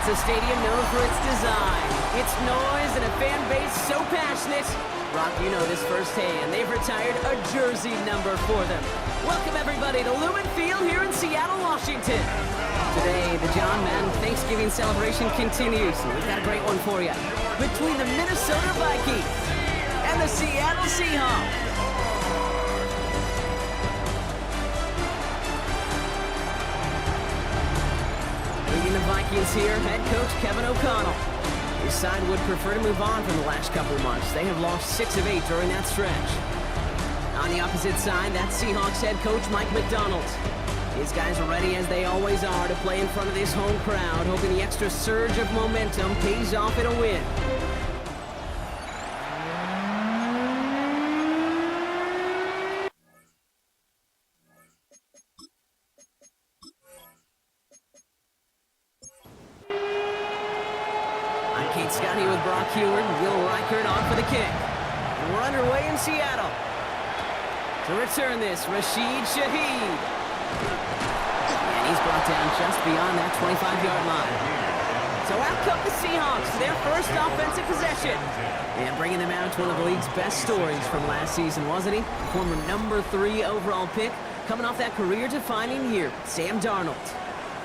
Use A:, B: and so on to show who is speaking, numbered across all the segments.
A: It's a stadium known for its design, its noise, and a fan base so passionate. Rock, you know this firsthand. They've retired a jersey number for them. Welcome, everybody, to Lumen Field here in Seattle, Washington. Today, the John Madden Thanksgiving celebration continues, and we've got a great one for you. Between the Minnesota Vikings and the Seattle Seahawks. Leading the Vikings here, head coach Kevin O'Connell. His side would prefer to move on from the last couple of months. They have lost 6 of 8 during that stretch. On the opposite side, that's Seahawks head coach Mike McDonald. These guys are ready, as they always are, to play in front of this home crowd, hoping the extra surge of momentum pays off in a win. Scotty with Brock Heward, Will Reichert on for the kick. And we're underway in Seattle. To return this, Rashid Shaheed. And he's brought down just beyond that 25-yard line. So out come the Seahawks for their first offensive possession. And bringing them out to one of the league's best stories from last season, wasn't he? Former number 3 overall pick, coming off that career-defining year, Sam Darnold.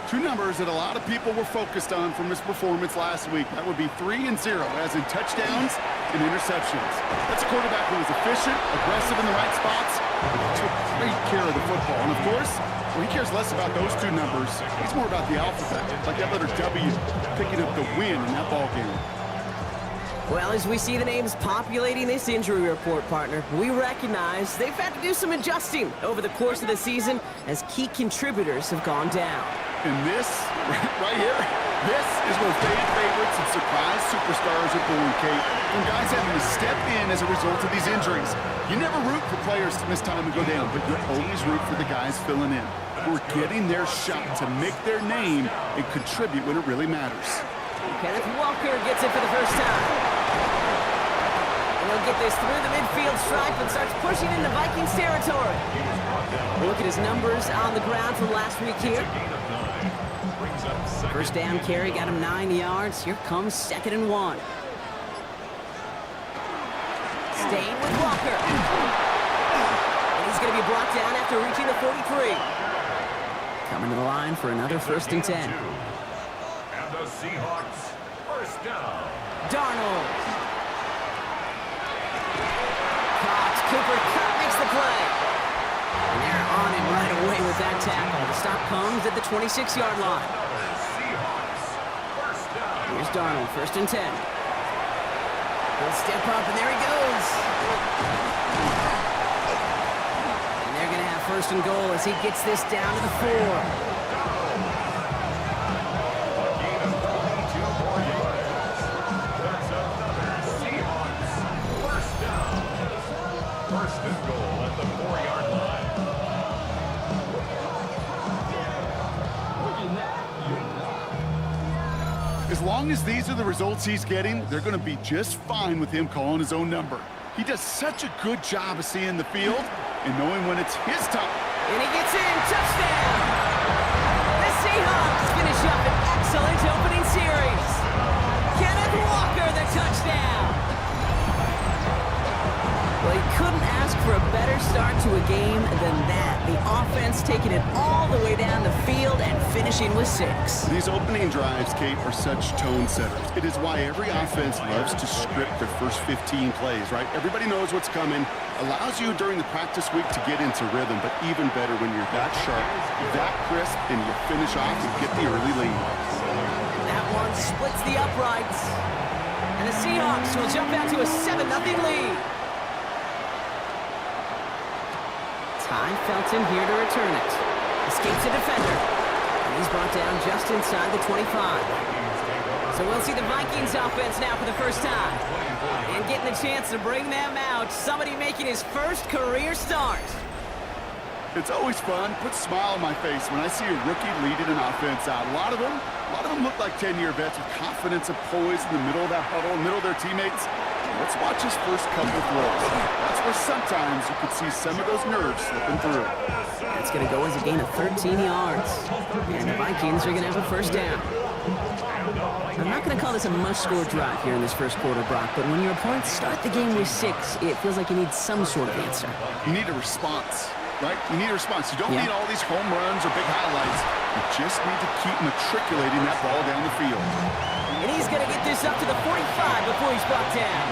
B: 2 numbers that a lot of people were focused on from his performance last week. That would be 3 and 0, as in touchdowns and interceptions. That's a quarterback who was efficient, aggressive in the right spots, and took great care of the football. And of course, well, he cares less about those 2 numbers. He's more about the alphabet, like that letter W, picking up the win in that ball game.
A: Well, as we see the names populating this injury report, partner, we recognize they've had to do some adjusting over the course of the season as key contributors have gone down.
B: And this, right here, this is where fan favorites and surprise superstars are born, Kate. When guys having to step in as a result of these injuries. You never root for players to miss time and go down, but you always root for the guys filling in, who are getting their shot to make their name and contribute when it really matters.
A: Kenneth Walker gets it for the first time. And he'll get this through the midfield stripe and starts pushing into Vikings territory. We'll look at his numbers on the ground from last week here. First down carry got him 9 yards. Here comes 2nd and 1. Staying with Walker. And he's going to be brought down after reaching the 43. Coming to the line for another 1st and 10.
C: And the Seahawks, first down.
A: Darnold. Caught. Cooper Kupp makes the play. And they're on him right away with that tackle. The stop comes at the 26-yard line. Here's Darnold, 1st and 10. He'll step up, and there he goes. And they're going to have 1st and goal as he gets this down to the 4.
B: As long as these are the results he's getting, they're going to be just fine with him calling his own number. He does such a good job of seeing the field and knowing when it's his time.
A: And he gets in. Touchdown! The Seahawks finish up an excellent opening series. Kenneth Walker, the touchdown! Well, he couldn't ask for a better start to a game than that. The offense taking it all the way down the field and finishing with 6.
B: These opening drives, Kate, are such tone setters. It is why every offense loves to script their first 15 plays, right? Everybody knows what's coming. Allows you during the practice week to get into rhythm, but even better when you're that sharp, that crisp, and you finish off and get the early lead.
A: That one splits the uprights. And the Seahawks will jump out to a 7-0 lead. Ty Felton here to return it. Escapes a defender. And he's brought down just inside the 25. So we'll see the Vikings offense now for the first time. And getting the chance to bring them out. Somebody making his first career start.
B: It's always fun. Puts a smile on my face when I see a rookie leading an offense out. A lot of them look like 10-year vets with confidence and poise in the middle of that huddle, in the middle of their teammates. Let's watch his first couple throws. That's where sometimes you could see some of those nerves slipping through.
A: That's going to go as a gain of 13 yards. And the Vikings are going to have a first down. I'm not going to call this a must-score drive here in this first quarter, Brock, but when your opponents start the game with 6, it feels like you need some sort of answer.
B: You need a response, right? You need a response. You don't need all these home runs or big highlights. You just need to keep matriculating that ball down the field.
A: And he's going to get this up to the 45 before he's brought down.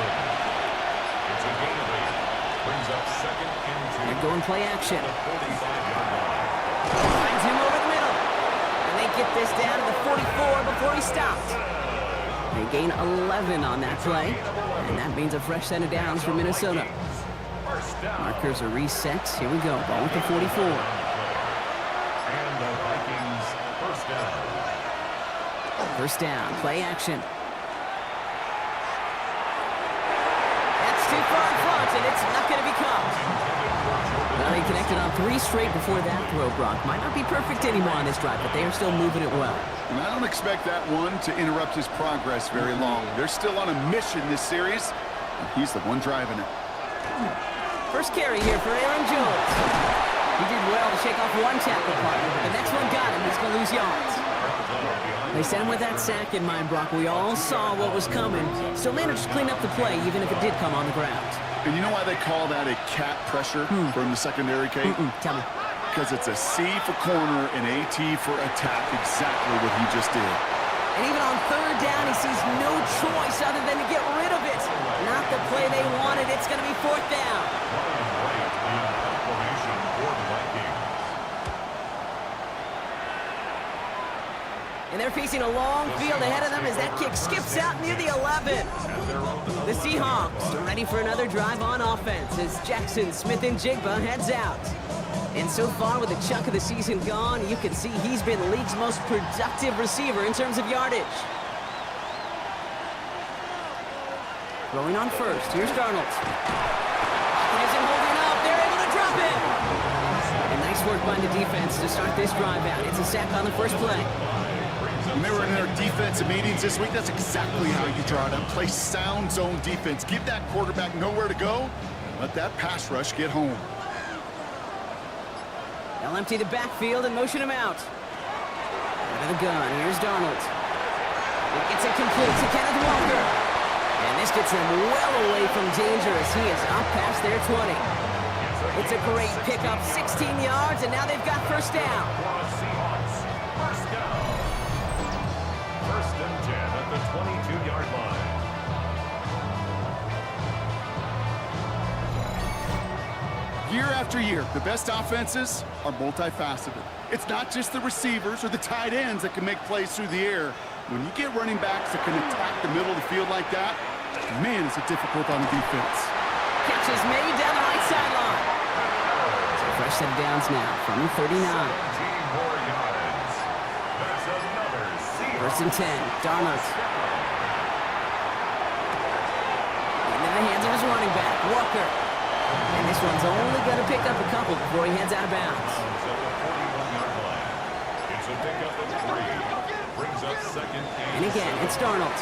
C: It's a gain of 8. Brings up second and 2.
A: They're going play action.
C: 45-yard line.
A: Finds him over the middle. And they get this down to the 44 before he stopped. They gain 11 on that play. And that means a fresh set of downs for Minnesota.
C: First down.
A: Markers are reset. Here we go. Ball with the 44.
C: And the Vikings first down.
A: First down. Play action. That's too far in front, and it's not going to be caught. Well, they connected on 3 straight before that throw, Brock. Might not be perfect anymore on this drive, but they are still moving it well.
B: And I don't expect that one to interrupt his progress very long. They're still on a mission this series, and he's the one driving it.
A: First carry here for Aaron Jones. He did well to shake off one tackle partner, but the next one got him. He's going to lose yards. They sent him with that sack in mind, Brock. We all saw what was coming. Still managed to clean up the play, even if it did come on the ground.
B: And you know why they call that a cat pressure from the secondary, Kate?
A: Tell me.
B: Because it's a C for corner and AT for attack, exactly what he just did.
A: And even on third down, he sees no choice other than to get rid of it. Not the play they wanted. It's going to be fourth down. And they're facing a long field ahead of them as that kick skips out near the 11. The Seahawks are ready for another drive on offense as Jackson, Smith, and Jigba heads out. And so far, with a chunk of the season gone, you can see he's been the league's most productive receiver in terms of yardage. Throwing on first. Here's Darnold. He isn't holding up. They're able to drop it. And nice work by the defense to start this drive out. It's a sack on the first play.
B: When they were in their defensive meetings this week, that's exactly how you draw it up. Play sound zone defense. Give that quarterback nowhere to go. Let that pass rush get home.
A: They'll empty the backfield and motion him out. Out of the gun. Here's Darnold. It gets it complete to Kenneth Walker. And this gets them well away from danger as he is up past their 20. It's a great pickup, 16 yards, and now they've got first down.
C: First down. First and 10 at the 22-yard line.
B: Year after year, the best offenses are multifaceted. It's not just the receivers or the tight ends that can make plays through the air. When you get running backs that can attack the middle of the field like that, man, is it difficult on the defense.
A: Catch is made down the right sideline. So fresh set of downs now from the 39.
C: 17 more yards. That's another Seahawks.
A: First and 10, Darnold. Into the hands of his running back, Walker. And this one's only going to pick up a couple before he heads out of bounds.
C: At the 41-yard line. It's a pickup of 3. Brings up second
A: And again, it's Darnold.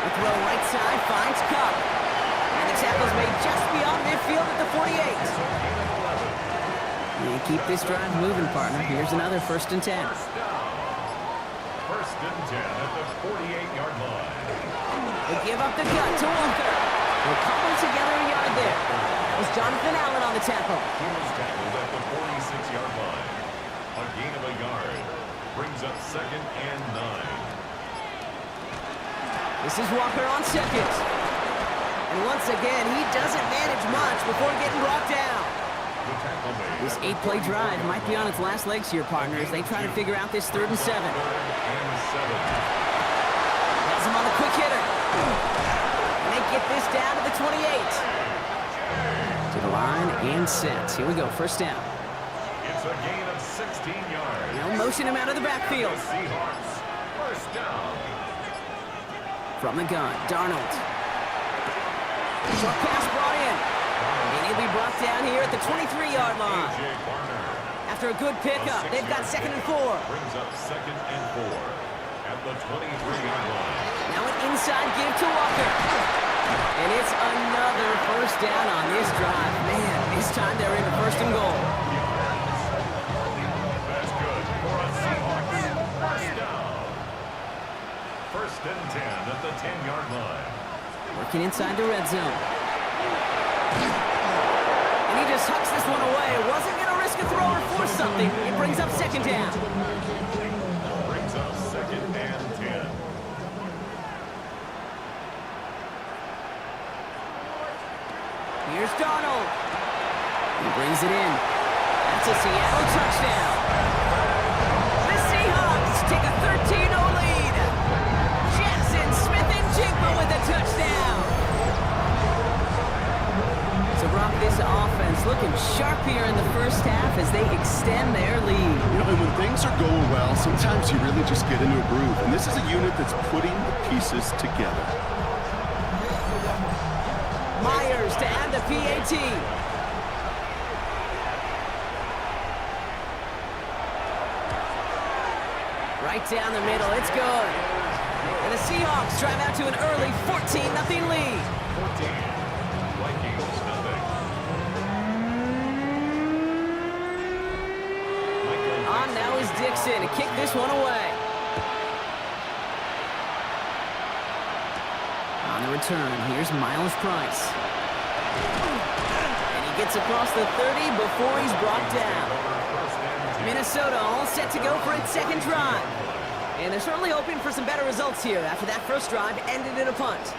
A: A throw right side finds Cup. And the tackle's made just beyond midfield at the 48. You keep this drive moving, partner. Here's another first and 10.
C: First and 10 at the 48-yard line.
A: They give up the gut to Walker. They'll cobble together a yard there. That was Jonathan Allen on the tackle.
C: He was tackled at the 46-yard line. A gain of a yard. Brings up second and 9.
A: This is Walker on second. And once again, he doesn't manage much before getting brought down.
C: The tackle made.
A: This 8-play drive might be on its last legs here, partners. They try to figure out this 3rd and 7.
C: Third and 7.
A: Has him on the quick hitter. And they get this down to the 28. To the line and set. Here we go, first down.
C: It's a gain of 16 yards.
A: They'll motion him out of the backfield.
C: The Seahawks. First down.
A: From the gun, Darnold. Short pass brought in. And he'll be brought down here at the 23-yard line.
C: A.J. Barner.
A: After a good pickup, they've got 2nd and 4.
C: Brings up second and 4 at the 23-yard line.
A: Now an inside give to Walker. And it's another first down on this drive. Man, this time they're in the first and goal.
C: That's good for a Seahawks first down. First and 10 at the 10-yard line.
A: Working inside the red zone. And he just hucks this one away. Wasn't going to risk a throw or force something. It brings up second down.
C: Brings up second and 10.
A: Here's Darnold. He brings it in. That's a Seattle touchdown. The Seahawks take a 13-0 lead. Jackson, Smith, and Jigba with a touchdown. So, Brock, this offense looking sharp here in the first half as they extend their lead.
B: You know, and when things are going well, sometimes you really just get into a groove. And this is a unit that's putting the pieces together.
A: Myers to add the PAT. Right down the middle, it's good. And the Seahawks drive out to an early 14-0 lead.
C: 14. Vikings nothing.
A: On now is Dixon to kick this one away. On the return, here's Miles Price. And he gets across the 30 before he's brought down. Minnesota all set to go for its second drive. And they're certainly hoping for some better results here after that first drive ended in a punt.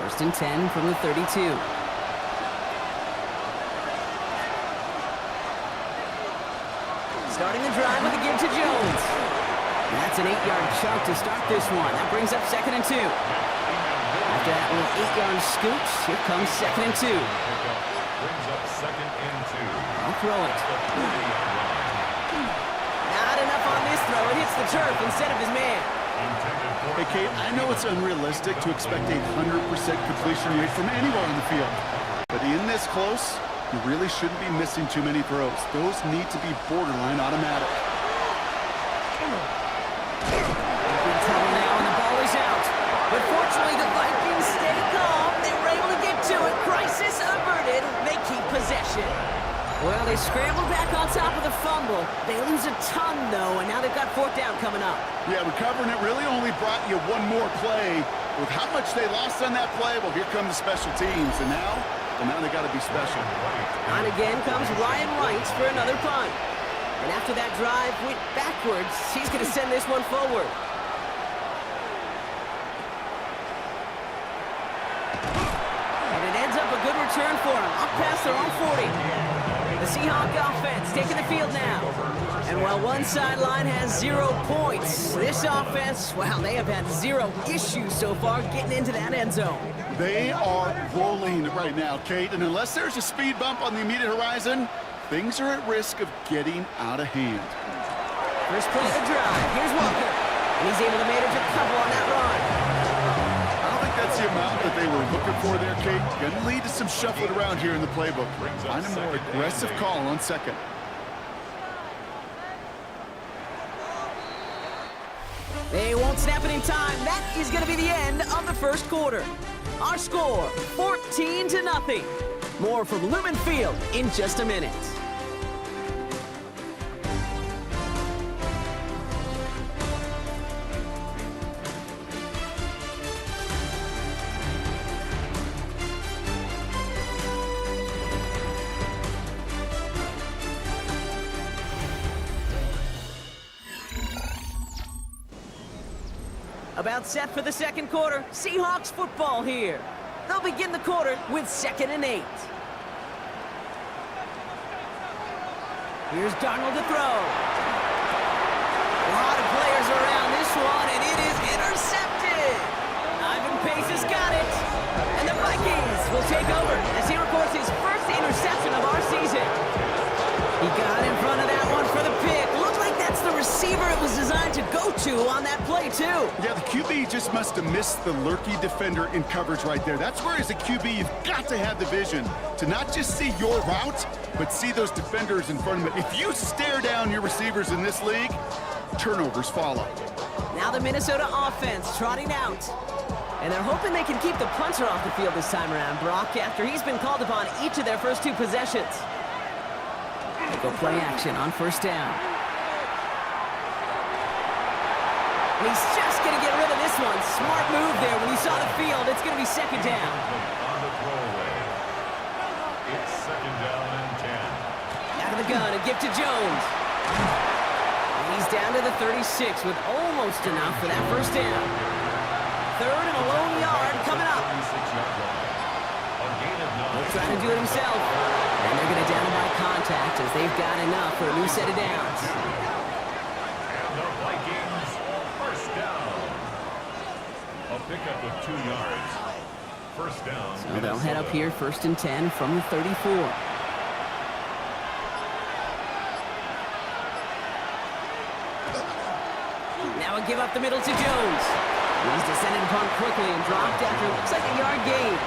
A: First and 10 from the 32. Starting the drive with a give to Jones. That's an 8-yard chunk to start this one. That brings up second and 2. After that little 8-yard scooch, here comes second and 2.
C: Brings up second and 2.
A: I'll throw it. Not enough on this throw. It hits the turf instead of his man.
B: Hey, Kate, I know it's unrealistic to expect a 100% completion rate from anywhere on the field. But in this close, you really shouldn't be missing too many throws. Those need to be borderline automatic.
A: Big trouble now, and the ball is out. But fortunately, the Vikings stay calm. They were able to get to it. Crisis averted. They keep possession. Well, they scrambled back on top of the fumble. They lose a ton, though, and now they've got fourth down coming up.
B: Yeah, recovering it really only brought you one more play. With how much they lost on that play, well, here come the special teams. And now they got to be special.
A: On again comes Ryan Wright for another punt. And after that drive went backwards, he's going to send this one forward. And it ends up a good return for him. Up past their own 40. The Seahawk offense taking the field now. And while one sideline has 0 points, this offense, well, they have had 0 issues so far getting into that end zone.
B: They are rolling right now, Kate, and unless there's a speed bump on the immediate horizon, things are at risk of getting out of hand.
A: First play of the drive. Here's Walker. And he's able to manage a couple on that run.
B: I don't think that's the amount that they were looking for there, Kate. Going to lead to some shuffling around here in the playbook. Find a more aggressive call on second.
A: They won't snap it in time. That is going to be the end of the first quarter. Our score, 14-0. More from Lumen Field in just a minute. About set for the second quarter. Seahawks football here. They'll begin the quarter with 2nd and 8. Here's Darnold to throw. A lot of players around this one, and it is intercepted. Ivan Pace has got it. And the Vikings will take over as he records his first interception of our season. He got in front of that one for the pick. Looked like that's the receiver it was designed to go to on that play, too.
B: Yeah, the QB just must have missed the lurky defender in coverage right there. That's where, as a QB, you've got to have the vision to not just see your route, but see those defenders in front of it. If you stare down your receivers in this league, turnovers follow.
A: Now the Minnesota offense trotting out. And they're hoping they can keep the punter off the field this time around, Brock, after he's been called upon each of their first 2 possessions. They go play action on first down. And he's just going to get rid of this one. Smart move there when he saw the field. It's going to be second down.
C: On the throwaway. It's second down and 10.
A: Out of the gun, a gift to Jones. And he's down to the 36 with almost enough for that first down. Third and a lone yard coming up. He'll try to do it himself. And they're going to down him by contact as they've got enough for a new set of downs.
C: And the Vikings, first down. A pickup of 2 yards. First down.
A: So they'll head up here first and 10 from the 34. Now a give up the middle to Jones. He's descended upon quickly and dropped after it looks like a yard gain.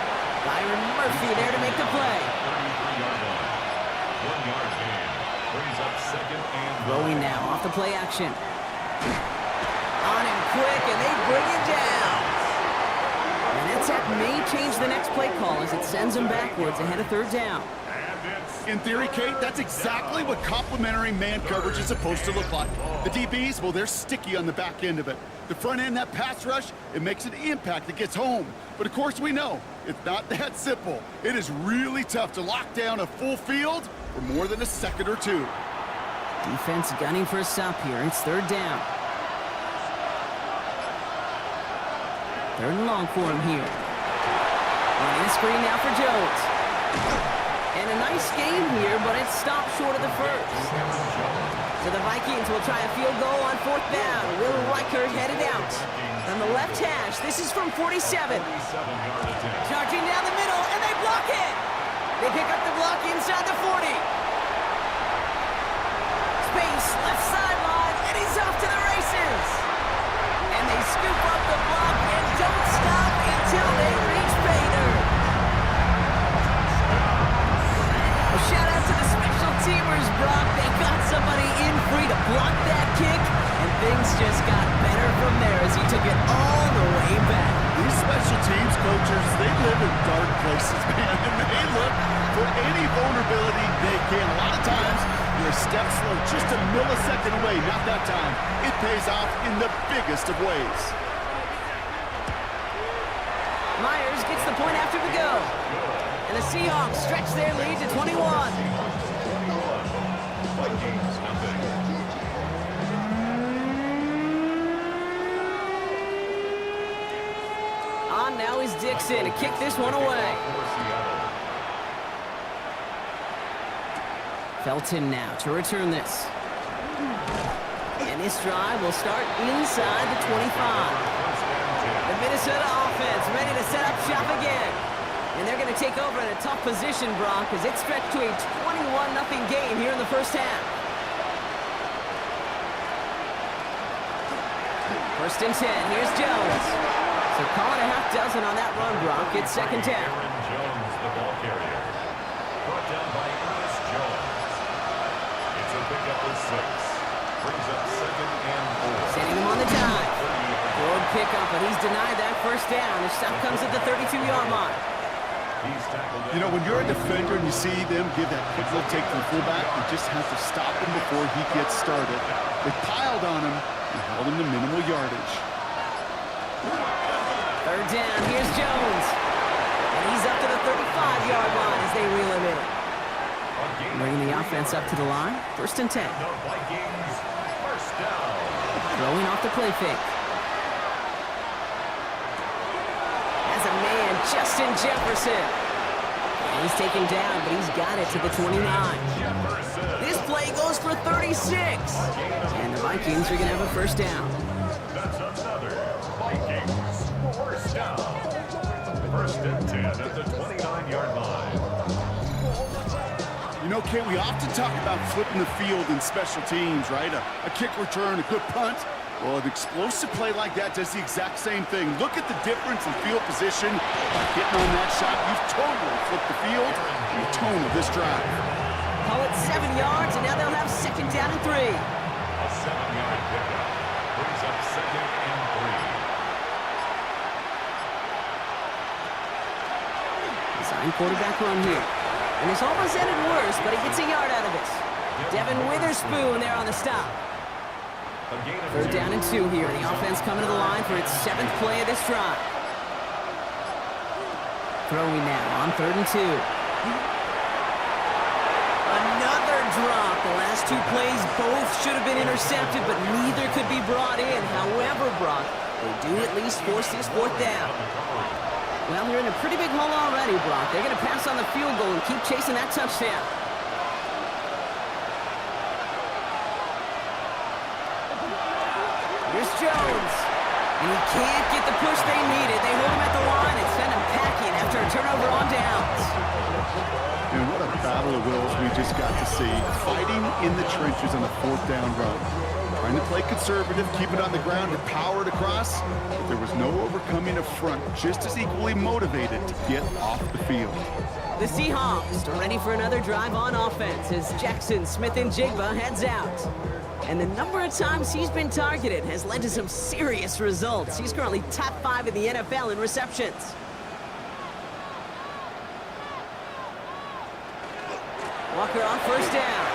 A: Byron Murphy there to make the play.
C: 33-yard line. 1 yard gain. Brings up second and
A: Rolling now off the play action. On him quick, and they bring it down. And that sack may change the next play call as it sends them backwards ahead of third down.
B: In theory, Kate, that's exactly what complementary man coverage is supposed to look like. The DBs, well, they're sticky on the back end of it. The front end, that pass rush, it makes an impact that gets home. But of course we know, it's not that simple. It is really tough to lock down a full field for more than a second or 2.
A: Defense gunning for a stop here. It's third down. Third and long for him here. Running a screen now for Jones. And a nice game here, but it's stopped short of the first. So the Vikings will try a field goal on fourth down. Will Reichert headed out. On the left hash, this is from 47. Charging down the middle, and they block it. They pick up the block inside the 40. Space, left sideline, and he's off to the races. And they scoop up the block and don't stop until they reach Bader. A shout out to the special teamers, Brock. They got somebody in free to block that kick, and things just got better from there as he took it all the way back.
B: These special teams coaches, they live in dark places, man, and they look for any vulnerability they can. A lot of times, you're a step slow, just a millisecond away. Not that time. It pays off in the biggest of ways.
A: Myers gets the point after the go. And the Seahawks stretch their lead to 21.
C: Vikings, nothing.
A: On now is Dixon to kick this one away. Felton now to return this. And this drive will start inside the 25. The Minnesota offense ready to set up shop again. And they're going to take over in a tough position, Brock, as it's stretched to a 21-0 game here in the first half. First and 10, here's Jones. So call it a half dozen on that run, Brock. It's second down.
C: Aaron Jones, the ball carrier. Brought down by Ernest Jones. It's a pickup of 6. Brings up second and 4.
A: Sending him on the dive. Good pickup, but he's denied that first down. The stop comes at the 32-yard line.
B: You know, when you're a defender and you see them give that quick little take to the fullback, you just have to stop him before he gets started. They piled on him and held him to minimal yardage.
A: Third down, here's Jones. And he's up to the 35-yard line as they reel him in. Bringing the offense up to the line. First and 10.
C: The Vikings, first down.
A: Throwing off the play fake. As a man, Justin Jefferson. And he's taken down, but he's got it to the 29. This play goes for 36. And the Vikings are going to have a first down.
C: That's another Vikings first down. First and 10 at the 29-yard line.
B: You know, Kate, we often talk about flipping the field in special teams, right? A kick return, a good punt. Well, an explosive play like that does the exact same thing. Look at the difference in field position. By getting on that shot, you've totally flipped the field and the tone of this drive.
A: Call it 7 yards, and now they'll have second down and 3.
C: A 7-yard pickup brings up second and
A: Trying quarterback run here. And it's almost ended worse, but he gets a yard out of it. Devin Witherspoon there on the stop. Third down and 2 here. The offense coming to the line for its 7th play of this drive. Throwing now on 3rd and 2. Another drop. The last 2 plays both should have been intercepted, but neither could be brought in. However, Brock, they do at least force this 4th down. Well, they're in a pretty big hole already, Brock. They're going to pass on the field goal and keep chasing that touchdown. Here's Jones. And he can't get the push they needed. They hold him at the line and send him packing after a turnover on downs.
B: And what a battle of wills we just got to see. Fighting in the trenches on the 4th down run. Trying to play conservative, keep it on the ground and power it across. But there was no overcoming a front just as equally motivated to get off the field.
A: The Seahawks are ready for another drive on offense as Jackson Smith-Njigba heads out. And the number of times he's been targeted has led to some serious results. He's currently top 5 in the NFL in receptions. Walker on 1st down.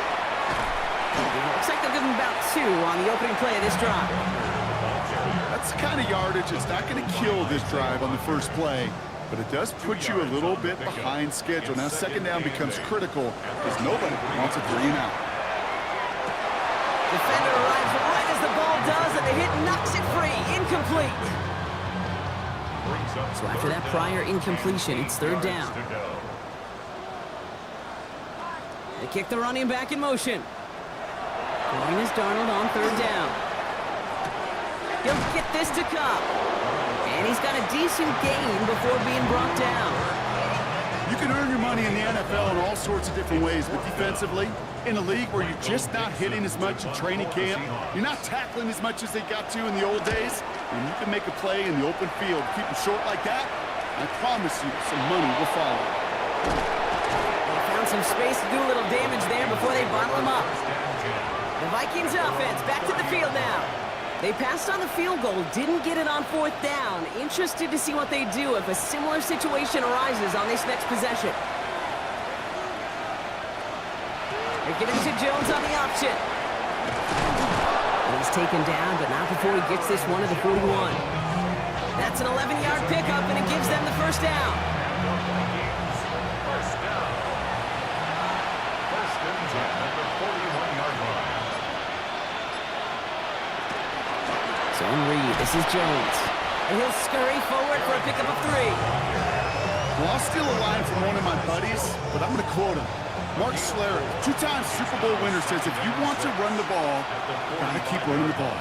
A: Looks like they'll give him about 2 on the opening play of this drive.
B: That's the kind of yardage that's not going to kill this drive on the first play, but it does put you a little bit behind schedule. Now 2nd down becomes critical because nobody wants a 3 and out.
A: Defender arrives right as the ball does, and the hit knocks it free. Incomplete. So after that prior incompletion, it's 3rd down. They kick the running back in motion. Going is Darnold on 3rd down. He'll get this to Cup. And he's got a decent gain before being brought down.
B: You can earn your money in the NFL in all sorts of different ways, but defensively, in a league where you're just not hitting as much in training camp, you're not tackling as much as they got to in the old days, and you can make a play in the open field, keep them short like that, I promise you some money will follow.
A: They found some space to do a little damage there before they bottle him up. The Vikings offense back to the field now. They passed on the field goal, didn't get it on 4th down. Interested to see what they do if a similar situation arises on this next possession. They're giving it to Jones on the option. And he's taken down, but not before he gets this one to the 41. That's an 11-yard pickup, and it gives them the 1st down.
C: First and 10 at the 41-yard line.
A: Zone read, this is Jones. And he'll scurry forward for a pickup of 3.
B: Well, I'll steal a line from one of my buddies, but I'm going to quote him. Mark Schlereth, 2-time Super Bowl winner, says if you want to run the ball, you got to keep running the ball.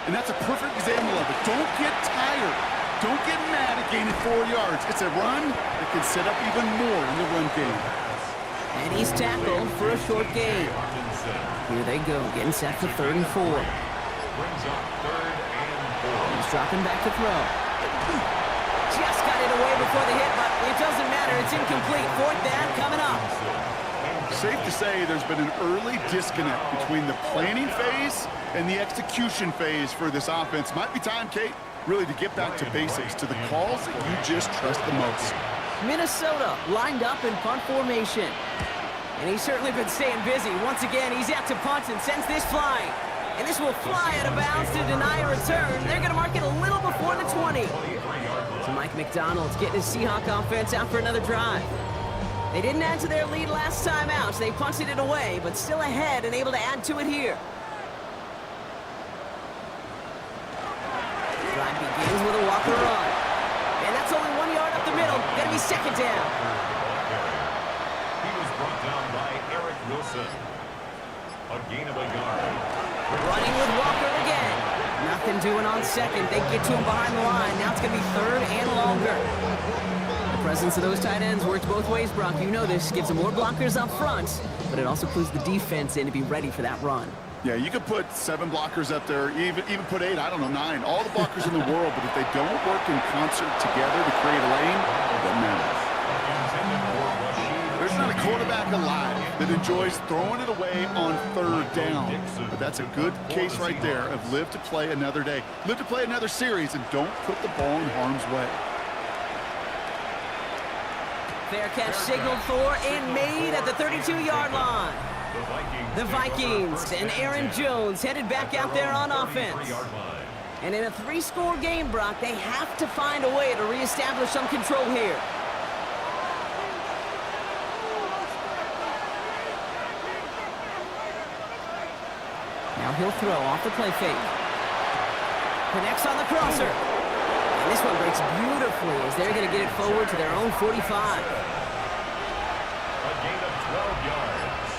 B: And that's a perfect example of it. Don't get tired. Don't get mad at gaining 4 yards. It's a run that can set up even more in the run game.
A: And he's tackled for a short gain. Here they go, getting set for 3rd and 4.
C: Brings up 3rd and 4.
A: He's dropping back to throw. Just got it away before the hit, but it doesn't matter. It's incomplete. 4th down coming up.
B: Safe to say there's been an early disconnect between the planning phase and the execution phase for this offense. Might be time, Kate, really to get back to basics, to the calls that you just trust the most.
A: Minnesota lined up in punt formation. And he's certainly been staying busy. Once again, he's out to punt and sends this flying. And this will fly out of bounds to deny a return. They're going to mark it a little before the 20. So Mike McDonald's getting his Seahawk offense out for another drive. They didn't add to their lead last time out, so they punted it away, but still ahead and able to add to it here. Drive begins with a Walker run. And that's only 1 yard up the middle. Going to be 2nd down.
C: He was brought down by Eric Wilson. A gain of a yard.
A: Running with Walker again. Nothing doing on 2nd. They get to him behind the line. Now it's going to be 3rd and longer. The presence of those tight ends works both ways, Brock. You know this. Gives them more blockers up front, but it also clues the defense in to be ready for that run.
B: Yeah, you could put 7 blockers up there, even put 8, I don't know, 9. All the blockers in the world, but if they don't work in concert together to create a lane, it doesn't matter. There's not a quarterback alive that enjoys throwing it away on 3rd down. But that's a good case right there of live to play another day. Live to play another series and don't put the ball in harm's way.
A: Fair catch signaled for and made at the 32-yard line. The Vikings and Aaron Jones headed back out there on offense. And in a 3-score game, Brock, they have to find a way to reestablish some control here. Now he'll throw off the play fake. Connects on the crosser. And this one breaks beautifully as they're going to get it forward to their own 45.
C: A gain of 12 yards.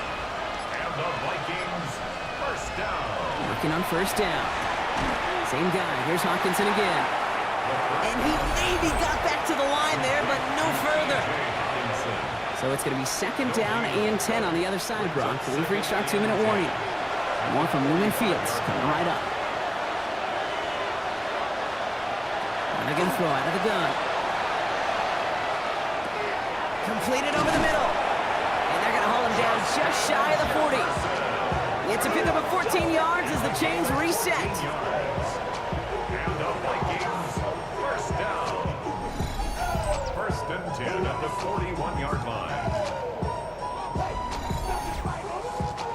C: And the Vikings first down.
A: Working on first down. Same guy. Here's Hawkinson again. And he maybe got back to the line there, but no further. So it's going to be second down and 10 on the other side, Brock. We've reached our 2-minute warning. More from Lumen Fields coming right up. And they're going to throw out of the gun. Completed over the middle. And they're going to haul him down just shy of the 40. It's a pickup of 14 yards as the chains reset.
C: And the Vikings first down. First and 10 at the 41-yard line.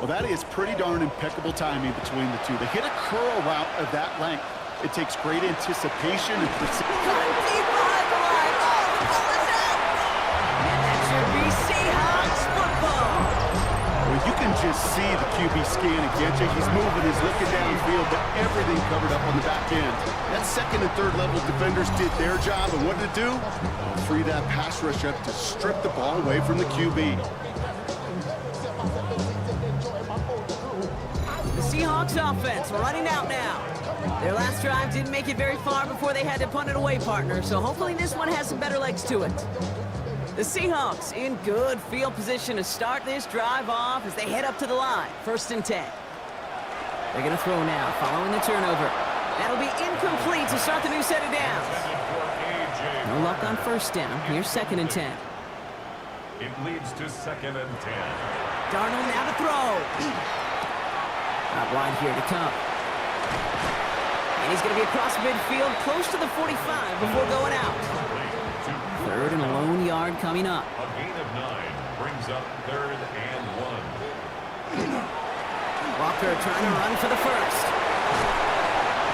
B: Well, that is pretty darn impeccable timing between the two. They hit a curl route of that length. It takes great anticipation and precision.
A: Deep behind the line. Oh, the ball is out. And that should be Seahawks football.
B: Well, you can just see the QB scanning, can't you? He's moving, he's looking downfield, but everything covered up on the back end. That second and third level defenders did their job, and what did it do? Free that pass rush up to strip the ball away from the QB.
A: The Seahawks offense running out now. Their last drive didn't make it very far before they had to punt it away, partner, so hopefully this one has some better legs to it. The Seahawks in good field position to start this drive off as they head up to the line. First and 10. They're going to throw now following the turnover. That'll be incomplete to start the new set of downs. No luck on first down. Here's second and 10.
C: It leads to second and 10.
A: Darnold now to throw. Out wide here to come. And he's going to be across midfield close to the 45 before going out. Third and a lone yard coming up.
C: A gain of 9 brings up third and 1.
A: Walker trying to run for the first.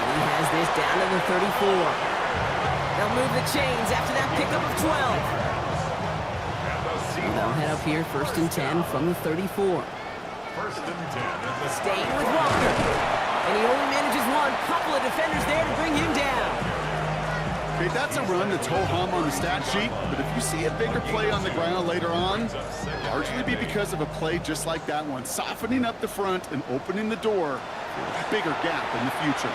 A: And he has this down to the 34. They'll move the chains after that pickup of 12. And they'll head up here first and 10 from the 34.
C: First and 10 at the
A: Staying with Walker. And he only manages one. Couple of defenders there to bring him down.
B: Okay, that's a run that's ho-hum on the stat sheet, but if you see a bigger play on the ground later on, largely be because of a play just like that one, softening up the front and opening the door for a bigger gap in the future.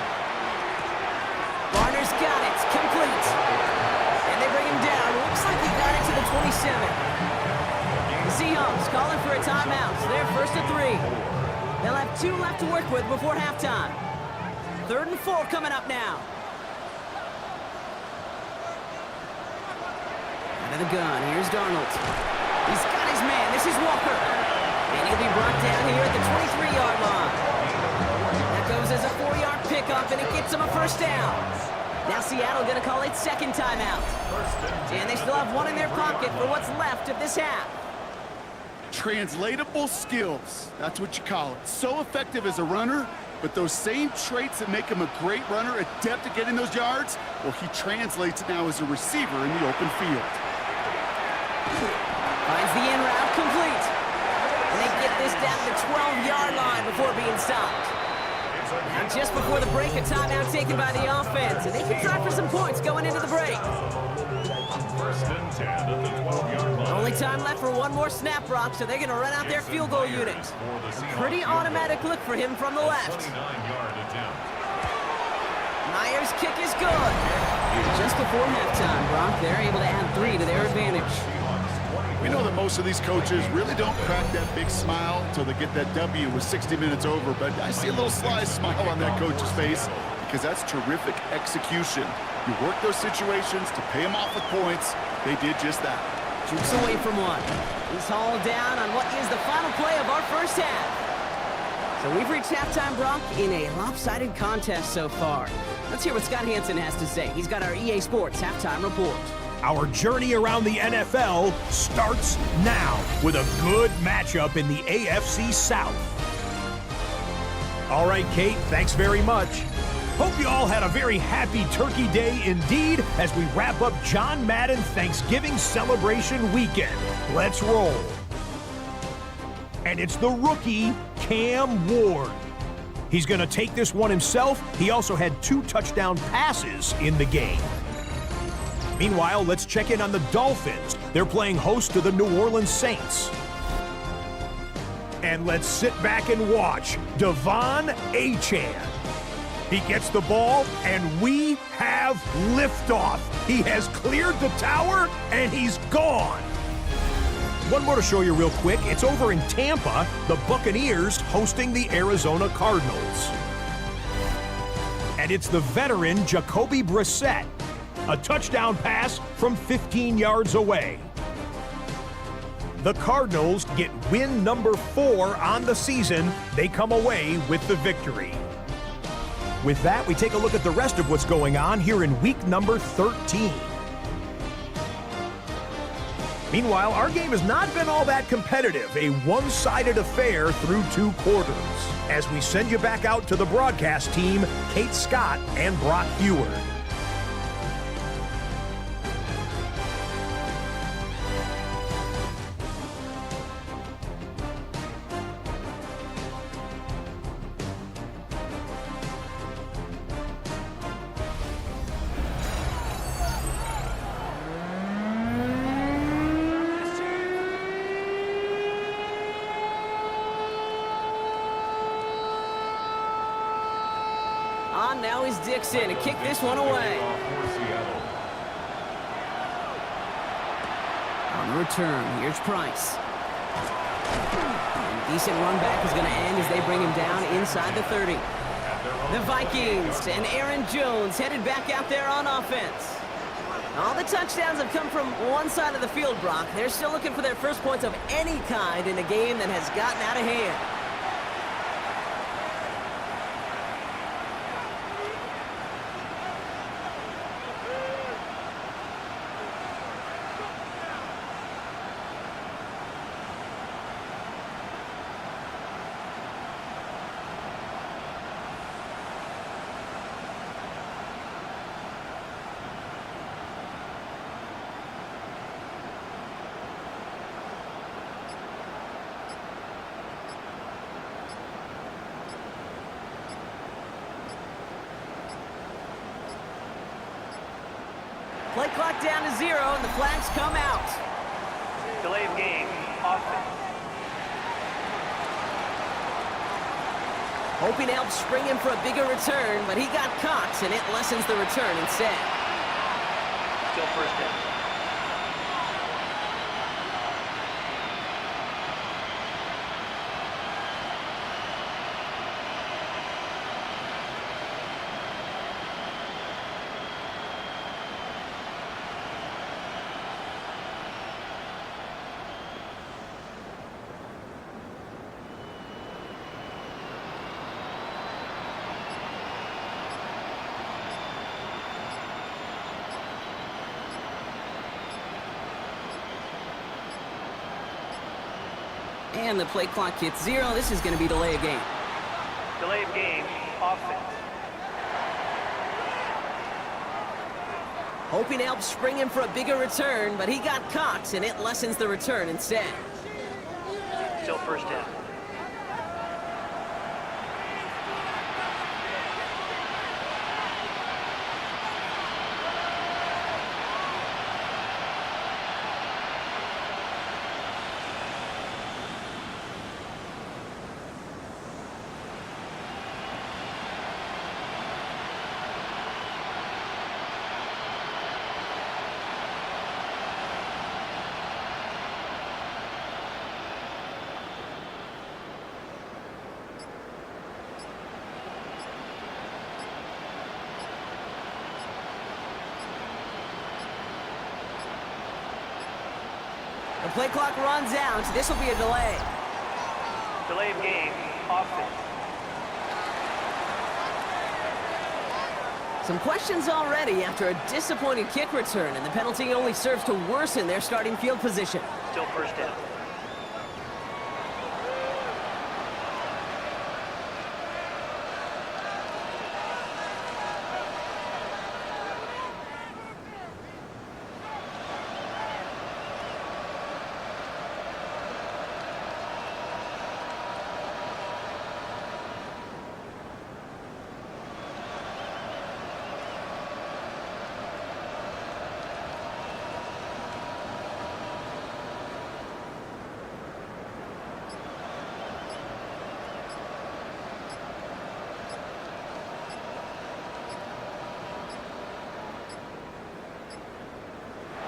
A: Varner's got it. Complete. And they bring him down. Looks like he got it to the 27. The Seahawks calling for a timeout. So they're first and 3. They'll have 2 left to work with before halftime. Third and 4 coming up now. Out of the gun, here's Darnold. He's got his man, this is Walker. And he'll be brought down here at the 23-yard line. That goes as a 4-yard pickup, and it gets him a first down. Now Seattle gonna call it second timeout. And they still have one in their pocket for what's left of this half.
B: Translatable skills, that's what you call it. So effective as a runner, but those same traits that make him a great runner, adept at getting those yards, well, he translates it now as a receiver in the open field.
A: Finds the in route complete. And they get this down to the 12-yard line before being stopped. Now just before the break, a timeout taken by the offense. And they can try for some points going into the break.
C: first and 10 at the 12-yard line.
A: Only time left for one more snap, Brock, so they're going to run out their field goal unit. Pretty automatic look for him from the left.
C: 29-yard attempt.
A: Myers' kick is good. Just before halftime, Brock, they're able to add 3 to their advantage.
B: We know that most of these coaches really don't crack that big smile until they get that W with 60 minutes over, but I see a little sly smile on that coach's face because that's terrific execution. You work those situations to pay them off with points. They did just that.
A: Jukes away from one. He's hauled down on what is the final play of our first half. So we've reached halftime, Brock, in a lopsided contest so far. Let's hear what Scott Hansen has to say. He's got our EA Sports halftime report.
D: Our journey around the NFL starts now with a good matchup in the AFC South. All right, Kate, thanks very much. Hope you all had a very happy Turkey Day indeed as we wrap up John Madden Thanksgiving celebration weekend. Let's roll. And it's the rookie, Cam Ward. He's going to take this one himself. He also had 2 touchdown passes in the game. Meanwhile, let's check in on the Dolphins. They're playing host to the New Orleans Saints. And let's sit back and watch Devon Achane. He gets the ball, and we have liftoff. He has cleared the tower, and he's gone. One more to show you real quick. It's over in Tampa, the Buccaneers hosting the Arizona Cardinals. And it's the veteran Jacoby Brissett. A touchdown pass from 15 yards away. The Cardinals get win number 4 on the season. They come away with the victory. With that, we take a look at the rest of what's going on here in week number 13. Meanwhile, our game has not been all that competitive, a one-sided affair through 2 quarters. As we send you back out to the broadcast team, Kate Scott and Brock Heward.
A: On now is Dixon to kick this one away. On the return, here's Price. And decent run back is going to end as they bring him down inside the 30. The Vikings and Aaron Jones headed back out there on offense. All the touchdowns have come from one side of the field, Brock. They're still looking for their first points of any kind in a game that has gotten out of hand. Play clock down to 0, and the flags come out.
E: Delay of game, offense.
A: Hoping to help spring him for a bigger return, but he got caught, and it lessens the return instead.
E: Still first down.
A: And the play clock hits 0. This is going to be delay of game.
E: Delay of game, offense.
A: Hoping to help spring him for a bigger return, but he got caught, and it lessens the return instead.
E: Still first down.
A: The play clock runs out. This will be a delay.
E: Delay of game, offense.
A: Some questions already after a disappointing kick return, and the penalty only serves to worsen their starting field position.
E: Still first down.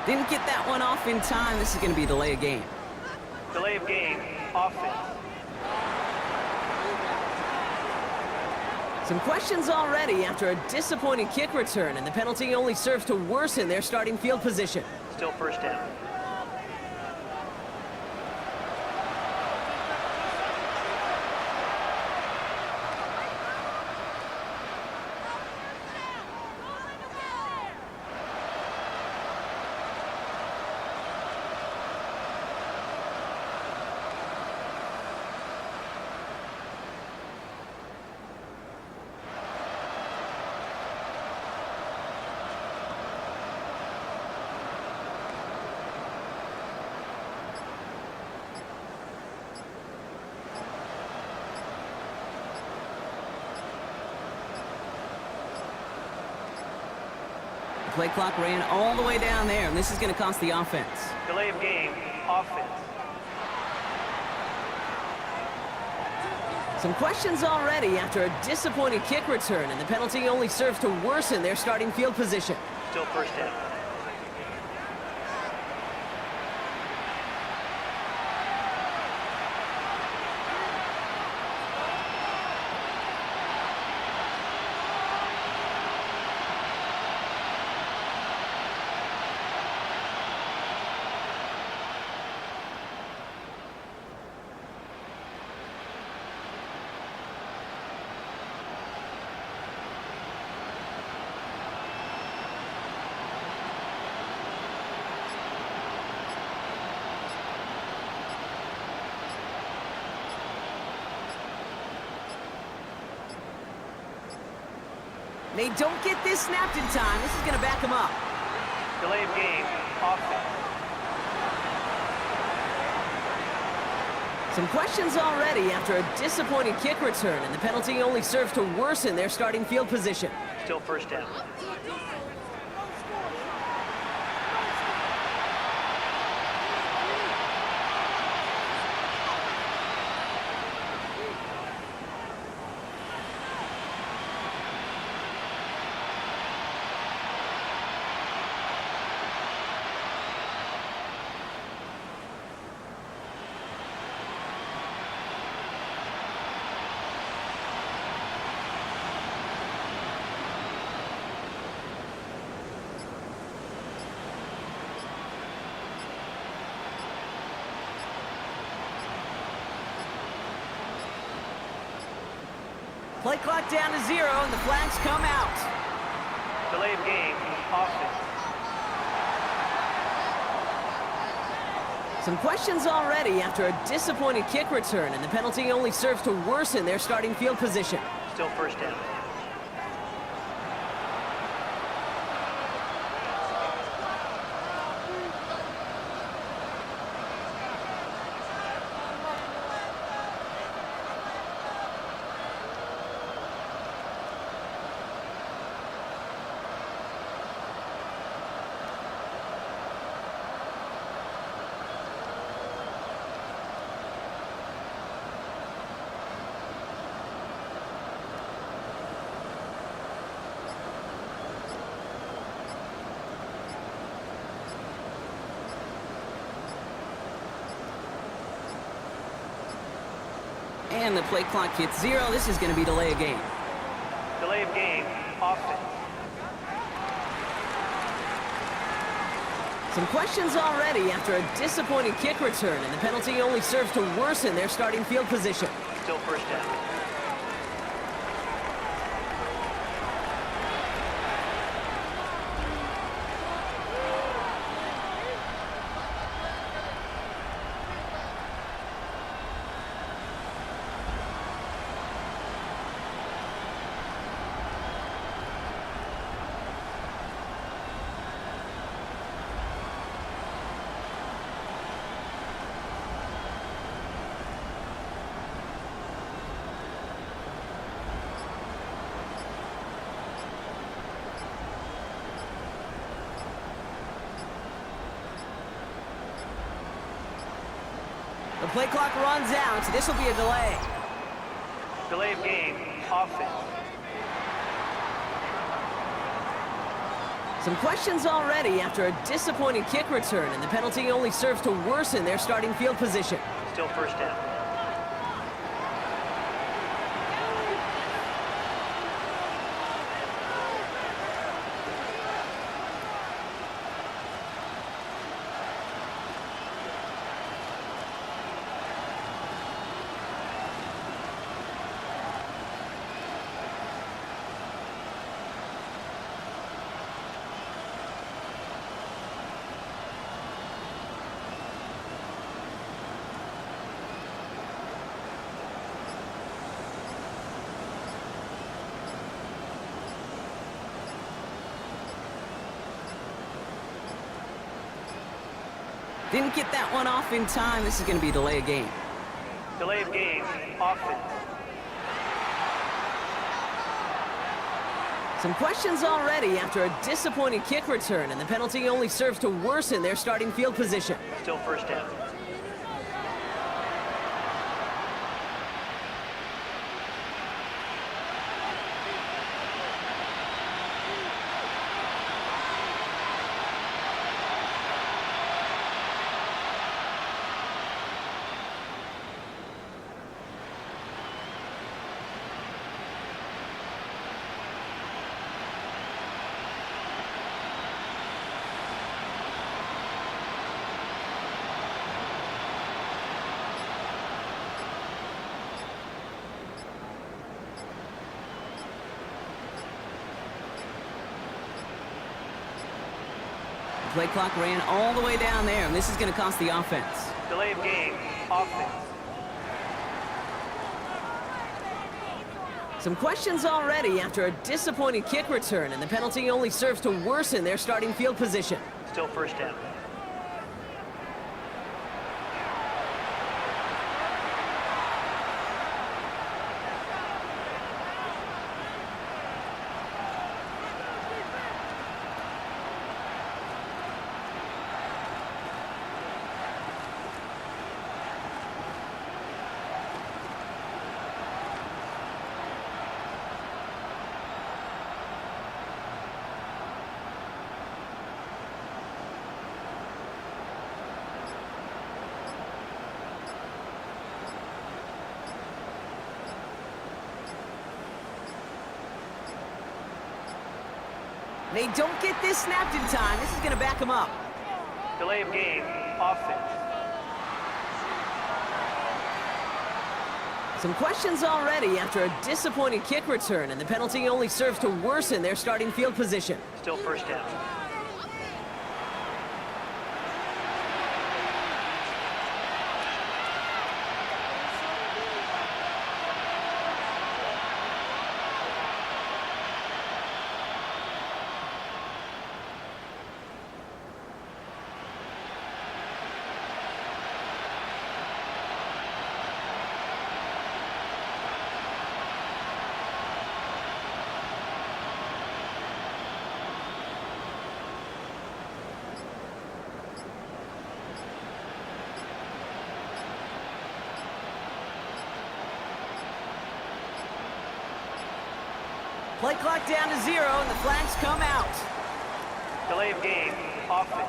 A: Didn't get that one off in time. This is going to be a delay of game.
E: Delay of game, offense.
A: Some questions already after a disappointing kick return, and the penalty only serves to worsen their starting field position.
E: Still first down.
A: The play clock ran all the way down there, and this is going to cost the offense.
E: Delay of game, offense.
A: Some questions already after a disappointing kick return, and the penalty only serves to worsen their starting field position.
E: Still first down.
A: They don't get this snapped in time. This is going to back them up.
E: Delay of game, offense.
A: Some questions already after a disappointing kick return, and the penalty only serves to worsen their starting field position.
E: Still first down.
A: Play clock down to 0, and the flags come out.
E: Delay of game, offense.
A: Some questions already after a disappointing kick return, and the penalty only serves to worsen their starting field position.
E: Still first down.
A: And the play clock hits 0. This is going to be delay of game.
E: Delay of game, offense.
A: Some questions already after a disappointing kick return, and the penalty only serves to worsen their starting field position.
E: Still first down.
A: The play clock runs out. This will be a delay.
E: Delay of game, offense.
A: Some questions already after a disappointing kick return, and the penalty only serves to worsen their starting field position.
E: Still first down.
A: Didn't get that one off in time. This is going to be a delay of game.
E: Delay of game, offense.
A: Some questions already after a disappointing kick return, and the penalty only serves to worsen their starting field position.
E: Still first down.
A: The play clock ran all the way down there, and this is going to cost the offense.
E: Delay of game, offense.
A: Some questions already after a disappointing kick return, and the penalty only serves to worsen their starting field position.
E: Still first down.
A: They don't get this snapped in time. This is going to back them up.
E: Delay of game, offense.
A: Some questions already after a disappointing kick return, and the penalty only serves to worsen their starting field position.
E: Still first down.
A: Play clock down to 0, and the flags come out.
E: Delay of game, offense.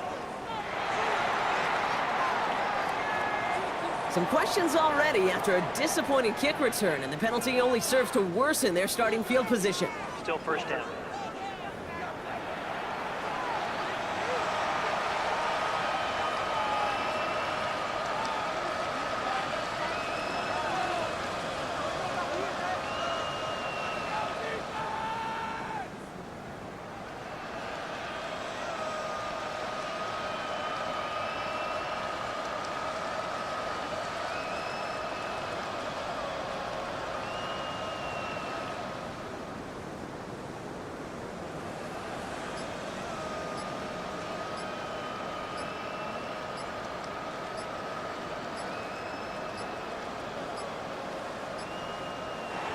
A: Some questions already after a disappointing kick return, and the penalty only serves to worsen their starting field position.
E: Still first down.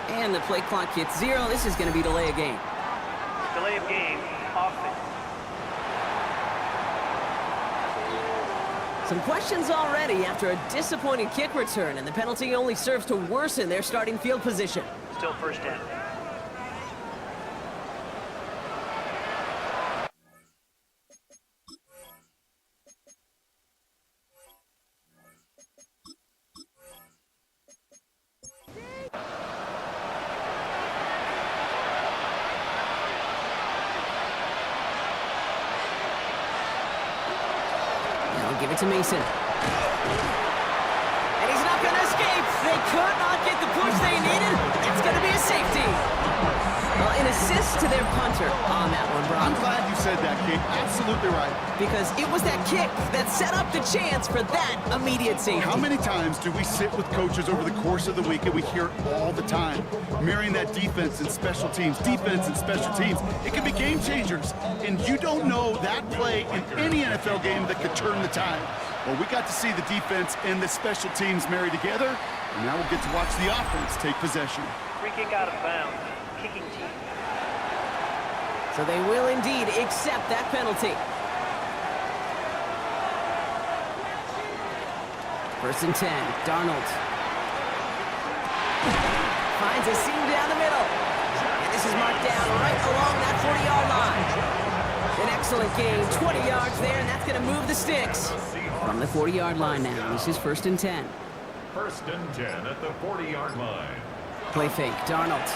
A: And the play clock hits 0. This is going to be delay of game.
E: Delay of game, offense.
A: Some questions already after a disappointing kick return, and the penalty only serves to worsen their starting field position.
E: Still first down.
A: They'll give it to Mason. And he's not going to escape. They could not get the push they needed. It's going to be a safety. Well, an assist to their punter on that one, Brock.
B: I'm glad you said that, Kate. Absolutely right.
A: Because it was that kick that set up the chance for that immediate safety.
B: How many times do we sit with coaches over the course of the week and we hear it all the time? Mirroring that defense and special teams, defense and special teams. It can be game changers. And you don't know that play in any NFL game that could turn the tide. Well, we got to see the defense and the special teams marry together. And now we'll get to watch the offense take possession.
E: Free kick out of bounds. Kicking team.
A: So they will indeed accept that penalty. First and 10, Darnold. Finds a seam down the middle. And this is marked down right along that 40-yard line. An excellent gain, 20 yards there, and that's going to move the sticks. From the 40-yard line now, this is first and 10.
C: First and 10 at the 40-yard line.
A: Play fake, Darnold.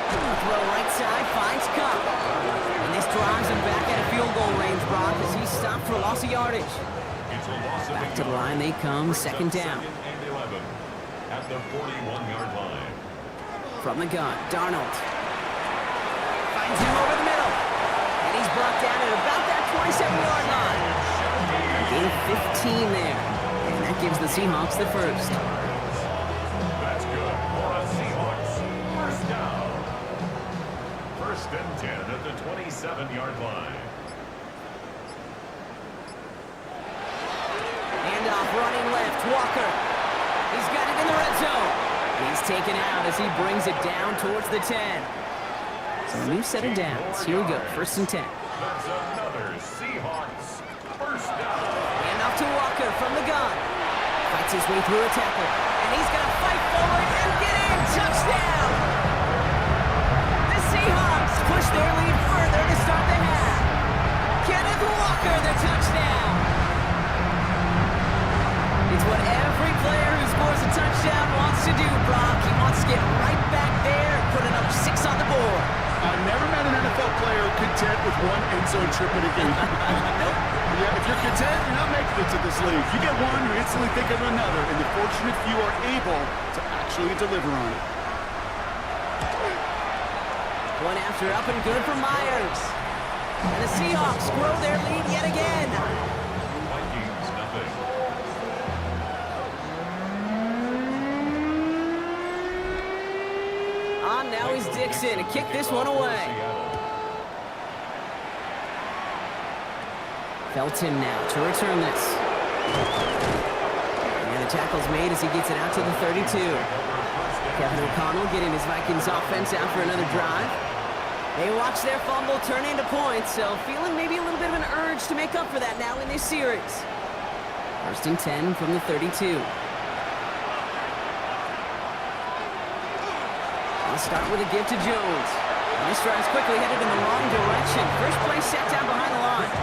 A: Throw right side, finds Cup. And this drives him back at a field goal range, Brock, as he's stopped for loss of yardage.
C: It's a loss of
A: Back to the line they come, second down.
C: Second and 11 at the 41-yard line.
A: From the gun, Darnold. Finds him over the middle. And he's brought down at about that 27-yard line. Gain 15 there. And that gives the Seahawks the first.
C: That's good for a Seahawks first down. First and 10 at the 27-yard line.
A: Handoff running left, Walker. He's got it in the red zone. He's taken out as he brings it down towards the 10. So a new set of downs. Here we go, first and 10.
C: That's another Seahawks first down.
A: Handoff to Walker from the gun. Fights his way through a tackle. And he's going to fight forward and get in. Touchdown! The Seahawks push their lead further to start the half. Kenneth Walker, the touchdown. It's what every player who scores a touchdown wants to do, Brock. He wants to get right back there and put another 6 on the board.
B: I've never met an NFL player content with one end zone trip in a game.
A: Nope.
B: Yeah, if you're content, you're not making it to this league. You get one, you instantly think of another, and the fortunate few are able to actually deliver on it.
A: One after up and good for Myers. And the Seahawks grow their lead yet again.
C: Vikings nothing.
A: On now is Dixon to kick this one away. Felton now to return this. And the tackle's made as he gets it out to the 32. Kevin O'Connell getting his Vikings offense out for another drive. They watch their fumble turn into points, so feeling maybe a little bit of an urge to make up for that now in this series. First and 10 from the 32. Let's start with a give to Jones. And this drive's quickly headed in the wrong direction. First play set down behind the line.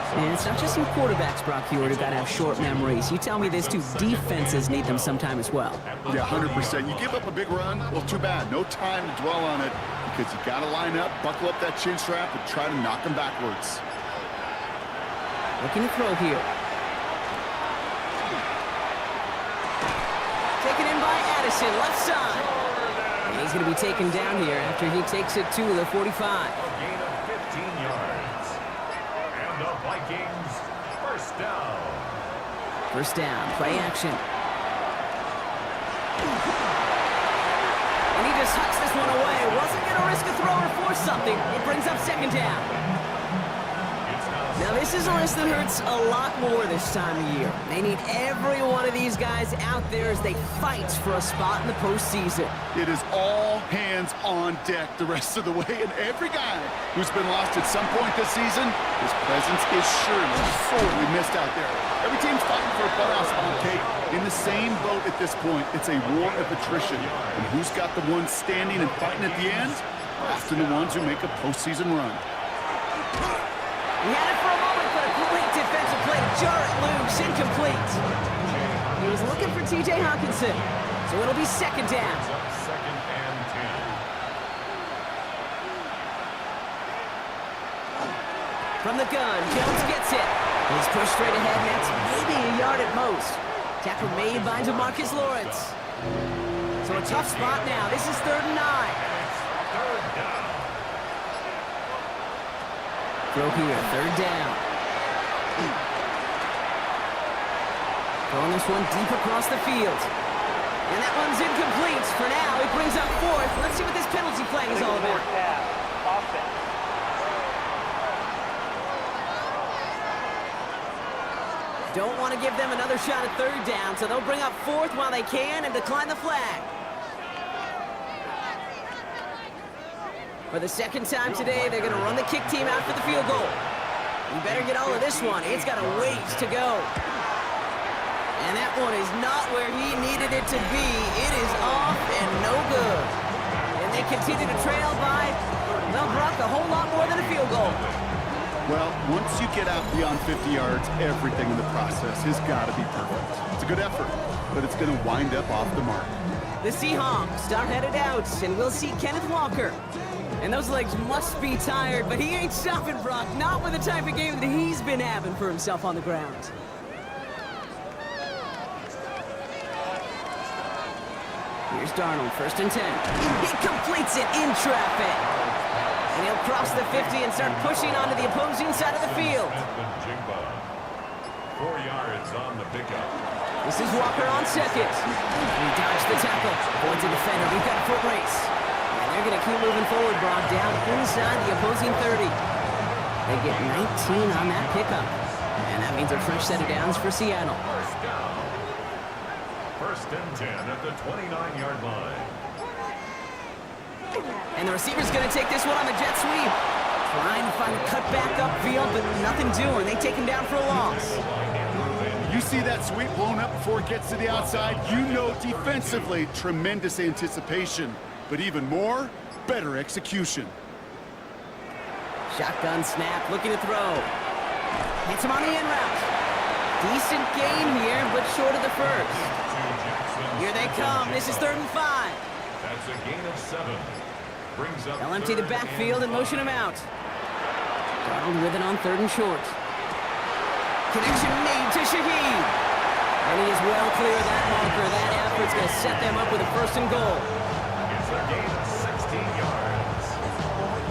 A: And it's not just some quarterbacks, Brock Hewitt, who got to have short memories. You tell me this too, defenses need them sometime as well.
B: Yeah, 100%. You give up a big run, well, too bad. No time to dwell on it because you got to line up, buckle up that chin strap, and try to knock them backwards.
A: Looking to throw here. Taken in by Addison, left side. And he's going to be taken down here after he takes it to the 45.
C: A gain of 15 yards. And the Vikings first down.
A: First down, play action. And he just hucks this one away. Wasn't going to risk a throw or force something. It brings up second down.
C: It's now
A: Now, this is a list that hurts a lot more this time of year. They need every one of these guys out there as they fight for a spot in the postseason.
B: It is all hands on deck the rest of the way, and every guy who's been lost at some point this season, his presence is surely sorely missed out there. Every team's fighting for a playoff spot, Kate. In the same boat at this point, it's a war of attrition. And who's got the ones standing and fighting at the end? Often the ones who make a postseason run.
A: He had it for a moment, but a great defensive play to jar it loose, incomplete. He was looking for T.J. Hawkinson, so it'll be second down.
C: Second and 10.
A: From the gun, Jones gets it. He's pushed straight ahead, and that's maybe a yard at most. Tackle made by DeMarcus Lawrence. So a tough spot now. This is 3rd and 9.
C: Third down.
A: Throw here, 3rd down. Throwing this one deep across the field. And that one's incomplete. For now, it brings up 4th. Let's see what this penalty flag is all about.
E: Pass. Offense.
A: Don't want to give them another shot at 3rd down, so they'll bring up 4th while they can and decline the flag. For the second time today, they're going to run the kick team out for the field goal. You better get all of this one. It's got a ways to go. And that one is not where he needed it to be. It is off and no good. And they continue to trail by, well, Brock, a whole lot more than a field goal.
B: Well, once you get out beyond 50 yards, everything in the process has got to be perfect. It's a good effort, but it's going to wind up off the mark.
A: The Seahawks are headed out, and we'll see Kenneth Walker. And those legs must be tired, but he ain't stopping, Brock. Not with the type of game that he's been having for himself on the ground. Here's Darnold, 1st and 10. He completes it in traffic. And he'll cross the 50 and start pushing onto the opposing side of the field.
C: 4 yards on the pickup.
A: This is Walker on 2nd. He dodged the tackle. Avoids a defender. We've got a foot race. And they're going to keep moving forward, Brock, down inside the opposing 30. They get 19 on that pickup. And that means a fresh set of downs for Seattle.
C: First down. 1st and 10 at the 29-yard line.
A: And the receiver's going to take this one on the jet sweep. Trying to find a cut back upfield, but nothing doing. They take him down for a loss.
B: You see that sweep blown up before it gets to the outside, you know defensively, tremendous anticipation. But even more, better execution.
A: Shotgun snap, looking to throw. Hits him on the in route. Decent gain here, but short of the first. Here they come. This is 3rd and 5.
C: That's a gain of 7. Brings up
A: They'll empty the backfield and motion him out. Darnold with it on 3rd and short. Connection made to Shaheed. And he is well clear of that marker. That effort's going to set them up with a 1st and goal.
C: It's a gain of 16 yards.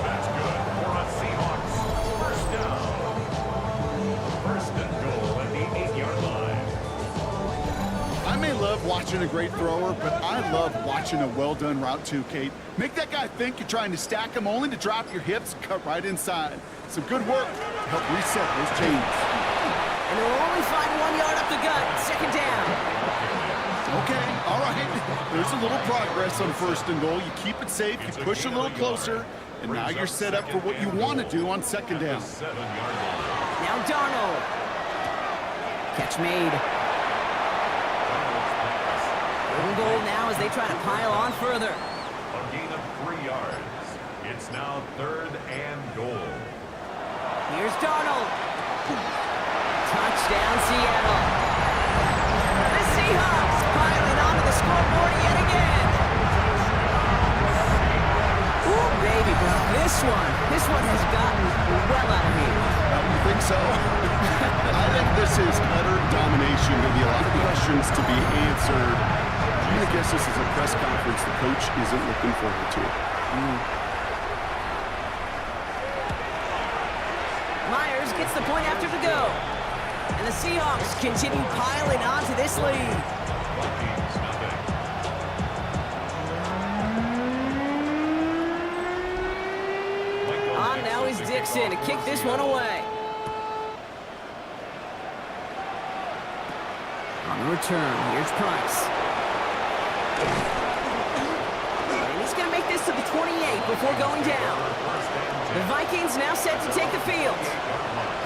C: That's good for a Seahawks. 1st down. 1st and goal at the 8-yard line.
B: I may love watching a great thrower, but I love watching a well-done route too, Kate. Make that guy think you're trying to stack him only to drop your hips, cut right inside. Some good work to help reset those chains.
A: And they'll only find 1 yard up the gut. 2nd down.
B: Okay, all right. There's a little progress on 1st and goal. You keep it safe, you push a little closer, and now you're set up for what you want to do on 2nd down.
C: 7-yard line.
A: Now Darnold. Catch made. 1 goal now as they try to pile on further.
C: A gain of 3 yards. It's now 3rd and goal.
A: Here's Darnold. Touchdown, Seattle. The Seahawks piling onto the scoreboard yet again. Ooh, baby, bro. This one has gotten well out of hand.
B: You think so? I think this is utter domination. There'll be a lot of questions to be answered. I'm going to guess this is a press conference the coach isn't looking forward to.
A: Myers gets the point after the go. And the Seahawks continue piling onto this lead.
C: Vikings, nothing.
A: On now is Dixon to kick this one away. On the return, here's Price. And he's going to make this to the 28 before going down. The Vikings now set to take the field.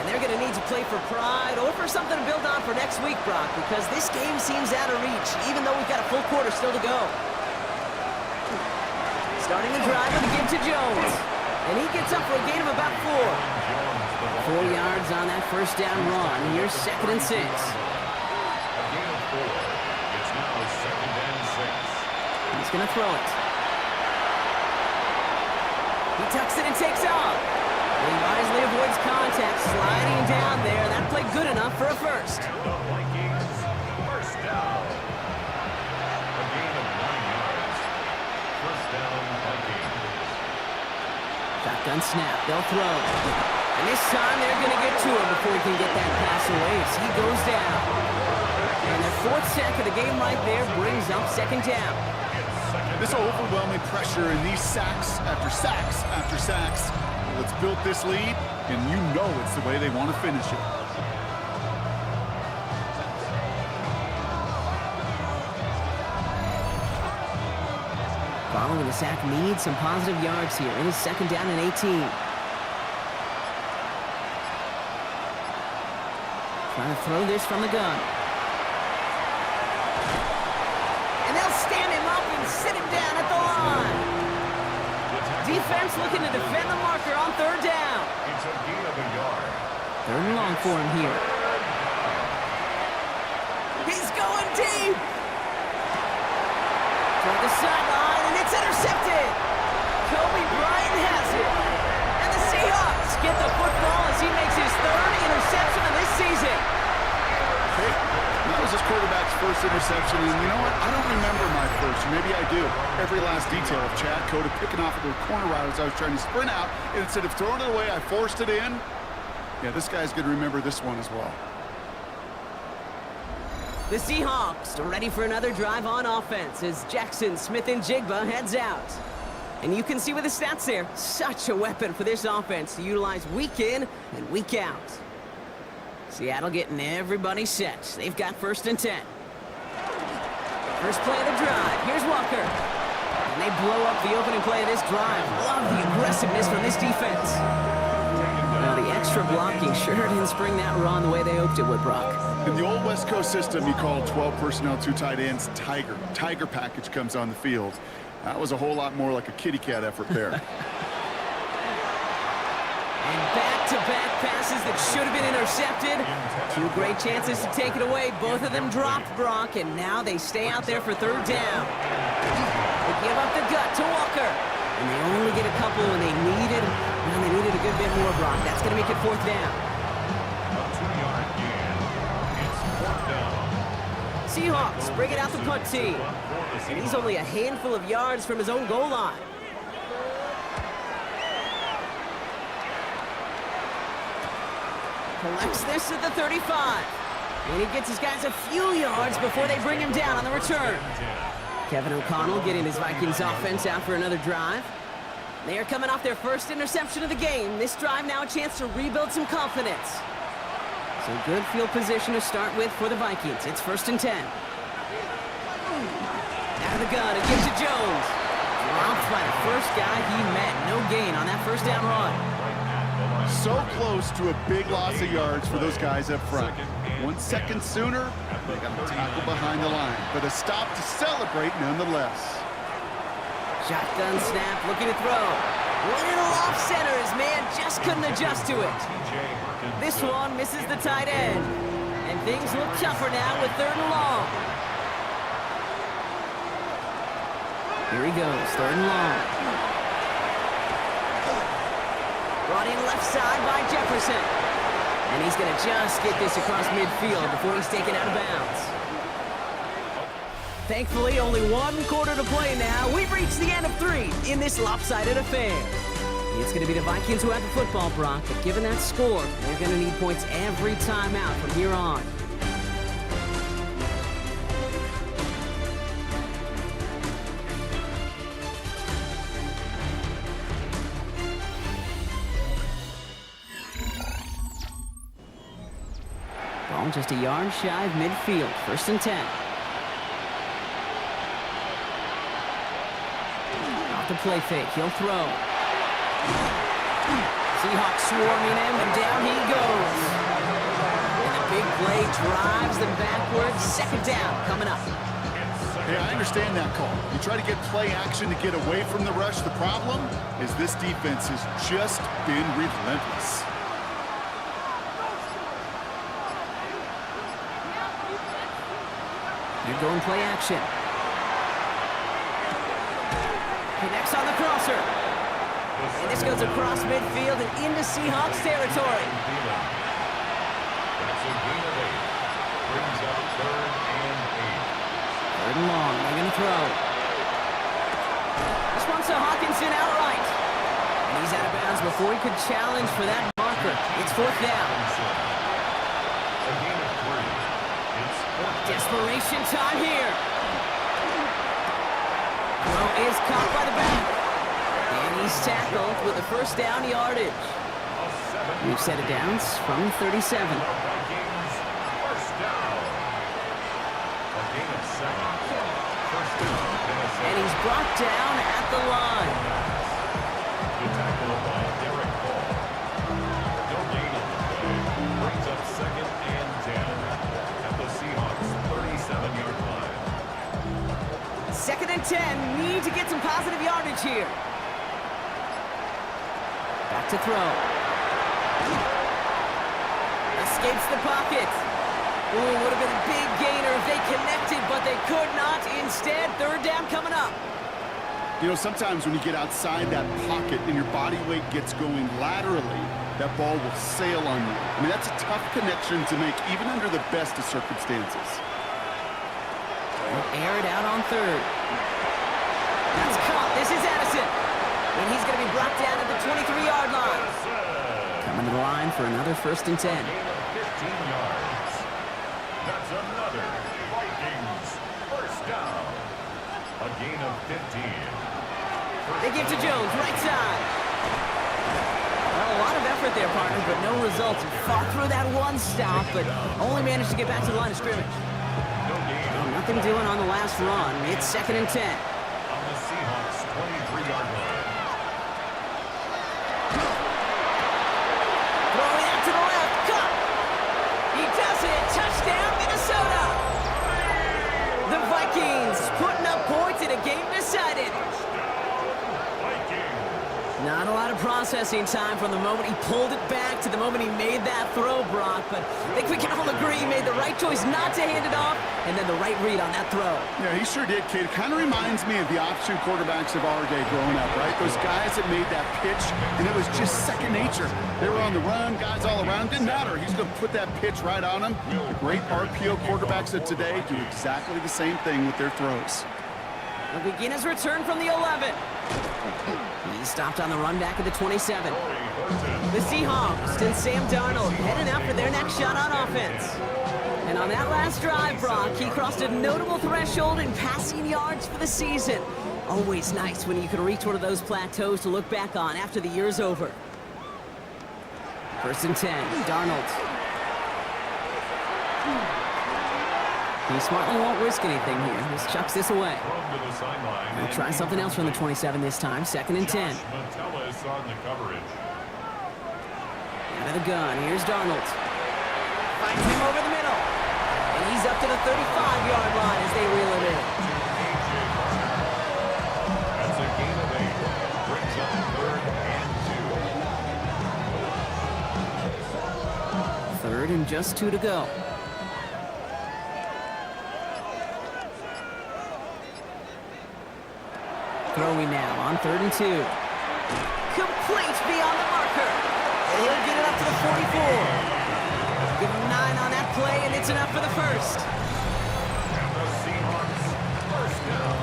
A: And they're going to need to play for pride or for something to build on for next week, Brock, because this game seems out of reach, even though we've got a full quarter still to go. Starting the drive with a give to Jones. And he gets up for a gain of about 4. 4 yards on that first down run. Here's 2nd and 6.
C: A gain of 4. It's now 2nd and 6.
A: He's going to throw it. He tucks it and takes off. He wisely avoids contact, sliding down there. That played good enough for a first.
C: The Vikings, first down. A gain of 9 yards. First down, Vikings.
A: Shotgun snap. They'll throw. And this time they're going to get to him before he can get that pass away as he goes down. And their 4th sack of the game right there brings up 2nd down.
B: This overwhelming pressure and these sacks after sacks after sacks. Well, it's built this lead, and you know it's the way they want to finish it.
A: Following the sack needs some positive yards here. It is 2nd down and 18. Trying to throw this from the gun. And they'll stand him up and sit him down at the line. Defense looking to defend the marker on 3rd down.
C: It's a gain of a yard.
A: 3rd and long for him here. He's going deep. Toward the sideline, and it's intercepted. Kobe Bryant has it. And the Seahawks get the football as he makes his 3rd interception of this season.
B: Hey, that was his quarterback's first interception, and you know what? I don't remember my first. Maybe I do. Every last detail of Chad Cota picking off at the corner route as I was trying to sprint out, and instead of throwing it away, I forced it in. Yeah, this guy's going to remember this one as well.
A: The Seahawks are ready for another drive on offense as Jackson, Smith, and Jigba heads out. And you can see with the stats there, such a weapon for this offense to utilize week in and week out. Seattle getting everybody set. They've got 1st and 10. First play of the drive. Here's Walker. And they blow up the opening play of this drive. Love the aggressiveness from this defense. Now, the extra blocking sure didn't spring that run the way they hoped it would, Brock.
B: In the old West Coast system, you call 12 personnel, 2 tight ends, Tiger. Tiger package comes on the field. That was a whole lot more like a kitty cat effort there.
A: And back-to-back passes that should have been intercepted. 2 great chances to take it away. Both of them dropped, Brock, and now they stay out there for 3rd down. They give up the gut to Walker. And they only get a couple when they needed a good bit more, Brock. That's going to make it 4th down.
C: A 2-yard gain. It's 4th down.
A: Seahawks bring it out the punt team. And he's only a handful of yards from his own goal line. Collects this at the 35. And he gets his guys a few yards before they bring him down on the return. Kevin O'Connell getting his Vikings offense out for another drive. They are coming off their first interception of the game. This drive now a chance to rebuild some confidence. So good field position to start with for the Vikings. It's 1st and 10. Out of the gun, it gives to Jones. Dropped by the first guy he met. No gain on that 1st down run.
B: So close to a big loss of yards for those guys up front. 1 second sooner, they got a tackle behind the line. But a stop to celebrate nonetheless.
A: Shotgun snap, looking to throw. Little off center, his man just couldn't adjust to it. This one misses the tight end. And things look tougher now with 3rd and long. Here he goes, 3rd and long. Brought in left side by Jefferson. And he's going to just get this across midfield before he's taken out of bounds. Thankfully, only 1 quarter to play now. We've reached the end of 3 in this lopsided affair. It's going to be the Vikings who have the football, Brock, but given that score, they're going to need points every time out from here on. Ball just a yard shy of midfield. 1st and 10. Off the play fake. He'll throw. Seahawks swarming him, and down he goes. And the big play drives them backwards. 2nd down coming up.
B: Hey, I understand that call. You try to get play action to get away from the rush. The problem is this defense has just been relentless.
A: You're going play action. Connects on the crosser. And this goes across midfield and into Seahawks territory.
C: That's a gain of 8. Brings up 3rd and 8.
A: 3rd and long. They're going to throw. This one's to Hawkinson outright. And he's out of bounds before he could challenge for that marker. It's 4th down.
C: A gain of 3. It's 4th.
A: Desperation time here. Throw is caught by the back. And he's tackled with the 1st down yardage. We've set it down from 37.
C: Vikings, 1st down. A gain of 7. 1st down, Minnesota.
A: And he's brought down at the line.
C: The tackle by Derek Hall. No gain on the play. Brings up 2nd and 10 at the Seahawks 37-yard line.
A: 2nd and 10. Need to get some positive yardage here. Back to throw. Escapes the pocket. Ooh, would have been a big gainer if they connected, but they could not. Instead, 3rd down coming up.
B: You know, sometimes when you get outside that pocket and your body weight gets going laterally, that ball will sail on you. I mean, that's a tough connection to make, even under the best of circumstances.
A: They'll air it out on 3rd. That's caught. This is Addison. And he's going to be brought down at the 23-yard line. Coming to the line for another 1st and 10.
C: Gain of 15 yards. That's another Vikings 1st down. A gain of 15.
A: They give to Jones, right side. Well, a lot of effort there, partner, but no results. He fought through that one stop, but only managed to get back to the line of scrimmage.
C: No gain
A: Well, nothing doing on the last run. It's 2nd and 10.
C: on the Seahawks 23-yard line.
A: Throwing out to the left. Cut. He does it. Touchdown, Minnesota. The Vikings putting up points in a game decided. Not a lot of processing time from the moment he pulled it back to the moment he made that throw, Brock. But I think we can all agree he made the right choice not to hand it off, and then the right read on that throw.
B: Yeah, he sure did, kid. Kind of reminds me of the offshoot quarterbacks of our day growing up, right? Those guys that made that pitch, and it was just second nature. They were on the run, guys all around. Didn't matter. He's going to put that pitch right on them. The great RPO quarterbacks of today do exactly the same thing with their throws.
A: He'll begin his return from the 11. He stopped on the run back at the 27. The Seahawks and Sam Darnold heading out for their next shot on offense. And on that last drive, Brock, he crossed a notable threshold in passing yards for the season. Always nice when you can reach one of those plateaus to look back on after the year's over. 1st and 10, Darnold. He smartly won't risk anything here. Just chucks this away. He'll try something else from the 27 this time. 2nd and 10.
C: Metellus on the coverage.
A: Out of the gun. Here's Darnold. Finds him over the middle. And he's up to the 35-yard line as they reel it in.
C: That's a gain of 8. Brings up 3rd and 2.
A: 3rd and just 2 to go. Throwing now on 3rd and 2. Complete beyond the marker. And he'll get it up to the 44. Give him 9 on that play, and it's enough for the 1st.
C: And the Seahawks 1st down.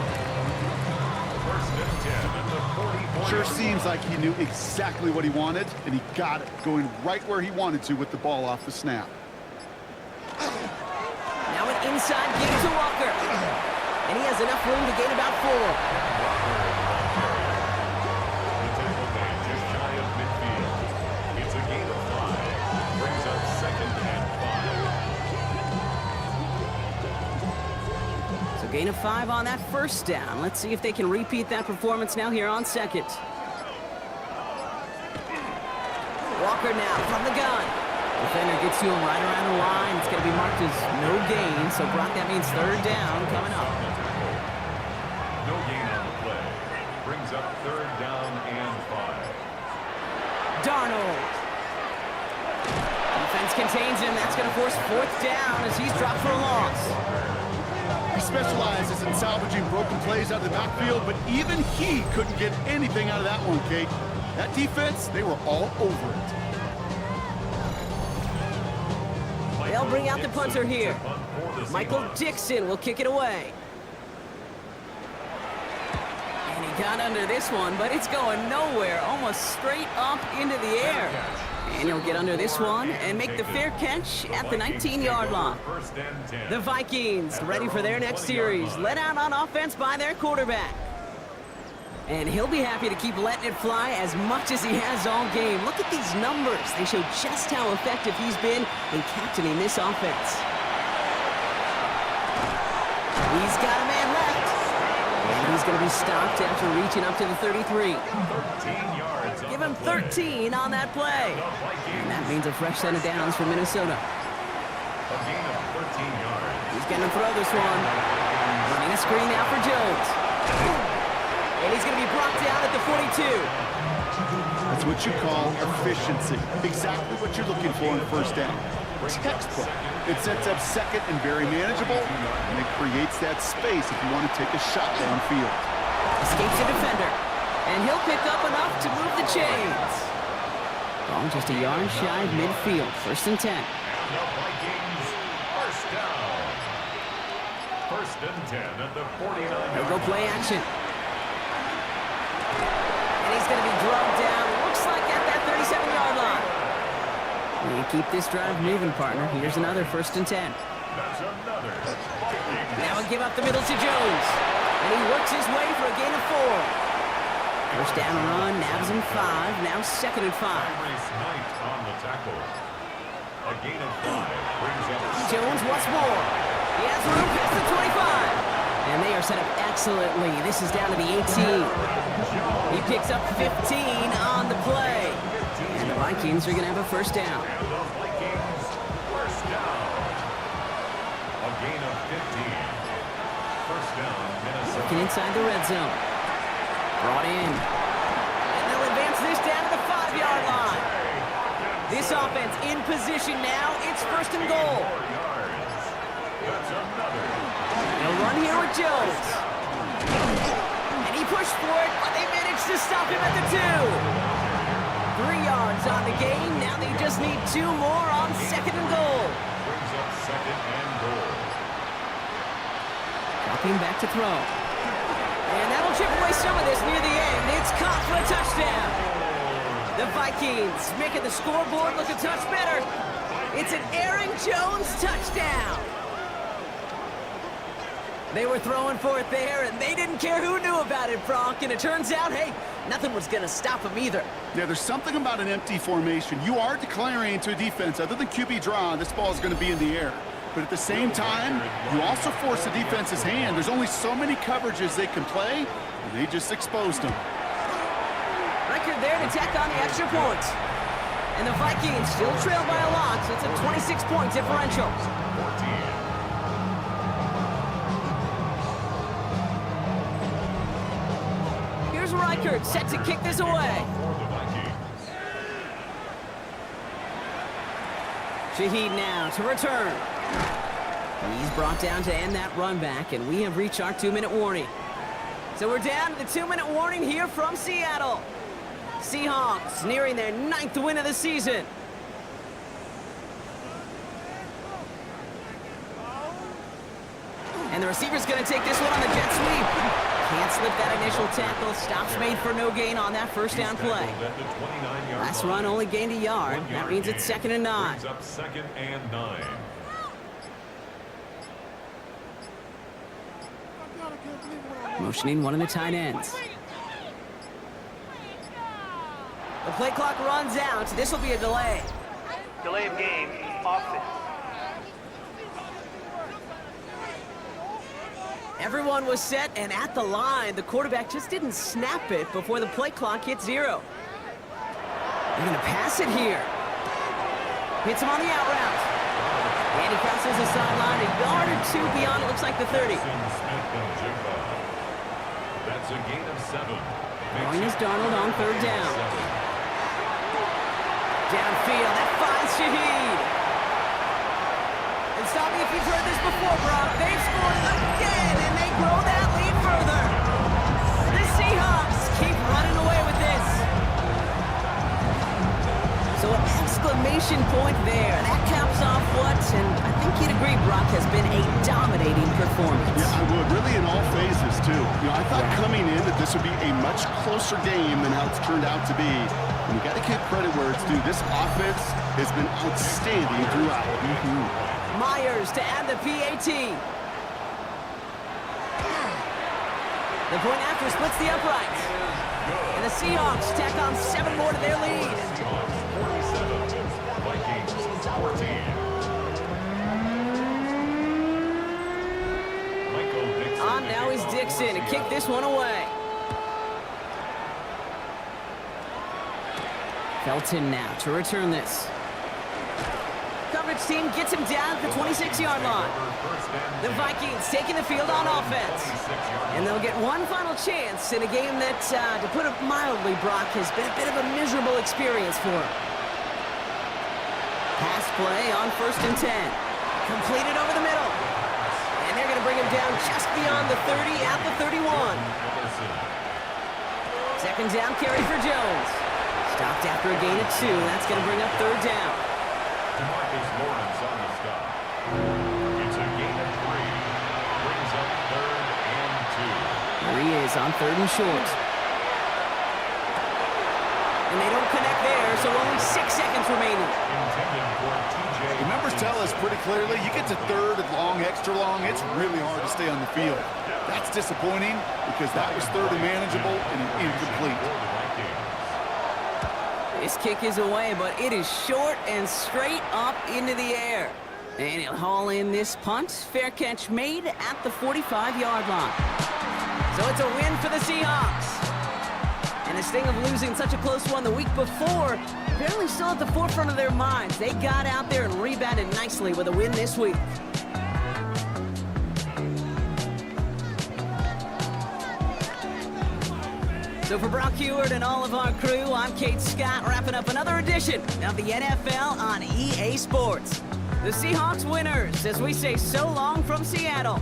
C: 1st and 10 at the 44.
B: Sure seems like he knew exactly what he wanted, and he got it, going right where he wanted to with the ball off the snap.
A: Now an inside game to Walker. And he has enough room to gain about 4.
C: The tackle man just shy of midfield. It's a gain of 5. Brings up 2nd and 5.
A: Gain of 5 on that first down. Let's see if they can repeat that performance now here on second. Walker now from the gun. Defender gets to him right around the line. It's going to be marked as no gain. So, Brock, that means third down coming up.
C: No gain on the play. Brings up third down and 5.
A: Darnold. Defense contains him. That's going to force fourth down as he's dropped for a loss.
B: He specializes in salvaging broken plays out of the backfield, but even he couldn't get anything out of that one, Kate. That defense, they were all over it.
A: They'll bring out the punter here. Michael Dixon will kick it away. And he got under this one, but it's going nowhere, almost straight up into the air. And he'll get under this one and make the fair catch at the 19-yard line. The Vikings ready for their next series, led out on offense by their quarterback. And he'll be happy to keep letting it fly as much as he has all game. Look at these numbers. They show just how effective he's been in captaining this offense. He's got a man left. And he's going to be stopped after reaching up to the 33.
C: 13 yards.
A: Give him 13 on that play. And that means a fresh set of downs for Minnesota.
C: A gain of 13 yards.
A: He's going to throw this one. Running a screen now for Jones. And he's going to be brought down at the 42.
B: That's what you call efficiency. Exactly what you're looking for in first down. Textbook. It sets up second and very manageable, and it creates that space if you want to take a shot downfield.
A: Escapes the defender. And he'll pick up enough to move the chains. Ball just a yard shy of midfield. First and 10.
C: And the Vikings, first down. First and 10 at the 49.
A: He'll go play action. And he's going to be drugged down. Looks like at that 37-yard line. You keep this drive moving, partner. Here's another first and 10.
C: That's another.
A: Now he'll give up the middle to Jones. And he works his way for a gain of 4. First down run, nabs him 5. Now second and 5.
C: Race Knight on the tackle. A gain of 5 brings up
A: Jones once more. He has room past the 25. And they are set up excellently. This is down to the 18. He picks up 15 on the play. And the Vikings are going to have a first down.
C: And the Vikings, first down. A gain of 15. First down, Minnesota.
A: Looking inside the red zone. Brought in. And they'll advance this down to the 5-yard line. This offense in position now. It's first and goal.
C: 4 yards. That's another.
A: They'll run here with Jones. And he pushed for it, but they managed to stop him at the 2. 3 yards on the game. Now they just need 2 more on second and goal.
C: Brings up second and goal.
A: Dropping back to throw. And that'll chip away some of this near the end. It's caught for a touchdown. The Vikings making the scoreboard look a touch better. It's an Aaron Jones touchdown. They were throwing for it there, and they didn't care who knew about it, Bronk. And it turns out, hey, nothing was going to stop him either.
B: Yeah, there's something about an empty formation. You are declaring into a defense, other than QB draw, this ball is going to be in the air. But at the same time, you also force the defense's hand. There's only so many coverages they can play, and they just exposed them.
A: Record there to tack on the extra point. And the Vikings still trail by a lot. So it's a 26-point differential.
C: 14.
A: Here's Reichert set to kick this away.
C: For the Vikings.
A: Shaheed now to return. He's brought down to end that run back, and we have reached our 2-minute warning. So we're down to the 2-minute warning here from Seattle. Seahawks nearing their 9th win of the season. And the receiver's going to take this one on the jet sweep. Can't slip that initial tackle. Stops made for no gain on that first down play.
C: At the 29-yard
A: Last
C: line.
A: run only gained a yard. That means it's second and 9.
C: Brings up second and 9.
A: Motioning one of the tight ends. The play clock runs out. This will be a delay.
E: Delay of game, offense.
A: Everyone was set and at the line. The quarterback just didn't snap it before the play clock hit 0. They're going to pass it here. Hits him on the out route. And he crosses the sideline a yard or 2 beyond, it looks like the 30.
C: That's a gain of 7.
A: Throwing is Darnold on 3rd down. Downfield, that finds Shaheed. And stop me if you've heard this before, Brock. They've scored again, and they grow that lead further. The Seahawks keep running away with this. So an exclamation point there. That caps off what, and I think you'd agree, Brock, has been a dominating performance.
B: Yeah, I would. Really in all phases, too. I thought coming in that this would be a much closer game than how it's turned out to be. And you got to give credit where it's due. This offense has been outstanding throughout.
A: Myers to add the PAT. The point after splits the uprights. And the Seahawks tack on 7 more to their lead.
C: Seahawks 47, Vikings 14.
A: On now is Dixon to kick this one away. Felton now to return this. Coverage team gets him down at the 26-yard line. The Vikings taking the field on offense. And they'll get one final chance in a game that, to put it mildly, Brock, has been a bit of a miserable experience for him. Pass play on 1st and 10. Completed over the middle. And they're going to bring him down just beyond the 30 at the 31. 2nd down carry for Jones. Stopped after a gain of 2. That's going to bring up 3rd down.
C: Demarcus Lawrence on the stop. It's a gain of 3. Brings up 3rd and 2.
A: There he is on 3rd and short. And they don't connect there, so only 6 seconds remaining.
C: Intended for TJ.
B: The numbers tell us pretty clearly, you get to 3rd and long, extra long, it's really hard to stay on the field. That's disappointing because that was 3rd and manageable and incomplete.
A: This kick is away, but it is short and straight up into the air. And he'll haul in this punt. Fair catch made at the 45-yard line. So it's a win for the Seahawks. And the sting of losing such a close one the week before, apparently still at the forefront of their minds. They got out there and rebounded nicely with a win this week. So for Brock Heward and all of our crew, I'm Kate Scott, wrapping up another edition of the NFL on EA Sports. The Seahawks winners as we say so long from Seattle.